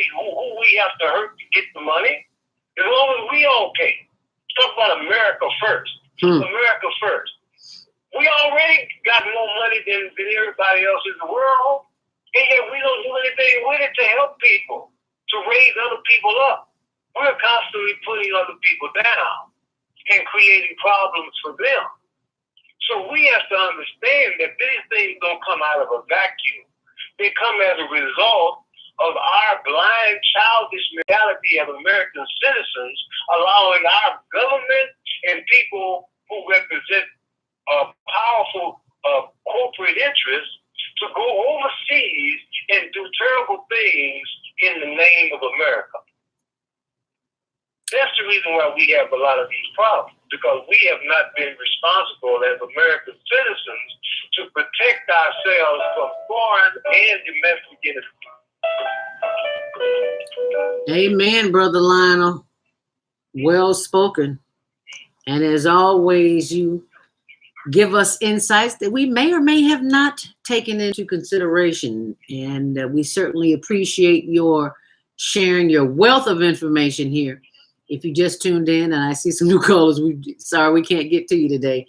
we have to hurt to get the money. As long as we okay. Talk about America first. America first. We already got more money than everybody else in the world, and yet we don't do anything with it to help people, to raise other people up. We're constantly putting other people down and creating problems for them. So we have to understand that these things don't come out of a vacuum. They come as a result of our blind, childish mentality as American citizens, allowing our government and people who represent powerful corporate interests to go overseas and do terrible things in the name of America. That's the reason why we have a lot of these problems, because we have not been responsible as American citizens to protect ourselves from foreign and domestic enemies. Amen, Brother Lionel. Well spoken. And as always, you give us insights that we may or may have not taken into consideration. And we certainly appreciate your sharing your wealth of information here. If you just tuned in, and I see some new callers, sorry we can't get to you today.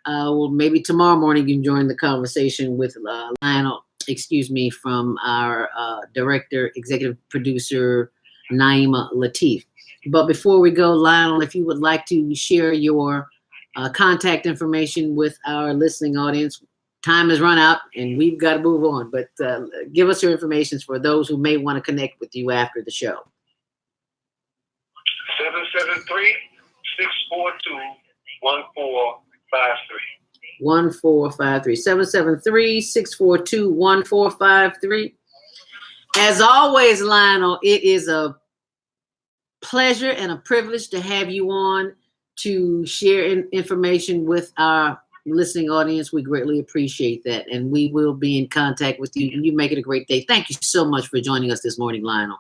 Well, maybe tomorrow morning you can join the conversation with Lionel, from our director, executive producer, Naima Latif. But before we go, Lionel, if you would like to share your contact information with our listening audience, time has run out and we've got to move on. But give us your information for those who may want to connect with you after the show. 773-642-1453. 1453 773-642-1453. As always, Lionel, it is a pleasure and a privilege to have you on to share information with our listening audience. We greatly appreciate that, and we will be in contact with you. And you make it a great day. Thank you so much for joining us this morning, Lionel.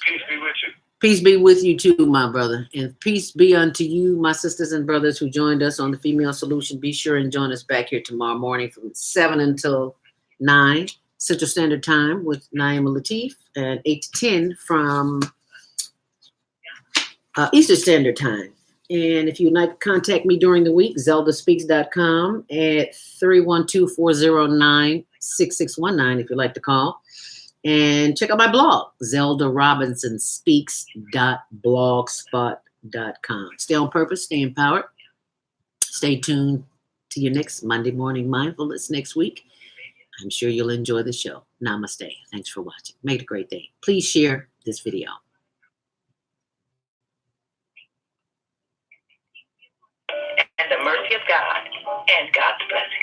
Peace be with you. Peace be with you too, my brother. And peace be unto you, my sisters and brothers who joined us on the Female Solution. Be sure and join us back here tomorrow morning from 7 until 9 Central Standard Time with Naima Latif, and 8 to 10 from Eastern Standard Time. And if you'd like to contact me during the week, zeldaspeaks.com at 312-409-6619 if you'd like to call. And check out my blog, zeldarobinsonspeaks.blogspot.com. Stay on purpose, stay empowered. Stay tuned to your next Monday Morning Mindfulness next week. I'm sure you'll enjoy the show. Namaste. Thanks for watching. Make it a great day. Please share this video. And the mercy of God and God's blessings.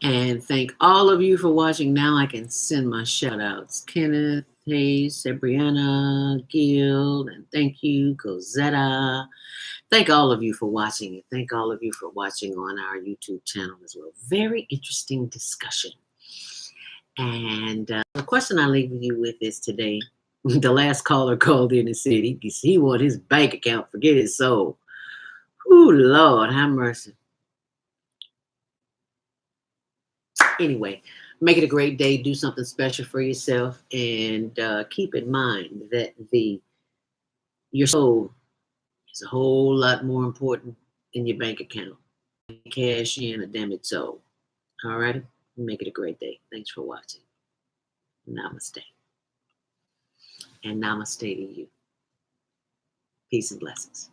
And thank all of you for watching. Now I can send my shout outs. Kenneth, Hayes, Sabriana, Gil, and thank you, Cosetta. Thank all of you for watching. Thank all of you for watching on our YouTube channel as well. Very interesting discussion. And the question I leave you with is today, the last caller called in and said he want his bank account, forget his soul. Ooh, Lord, have mercy. Anyway, make it a great day. Do something special for yourself, and keep in mind that your soul is a whole lot more important than your bank account. Cash in a damn it soul. All right, make it a great day. Thanks for watching. Namaste, and namaste to you. Peace and blessings.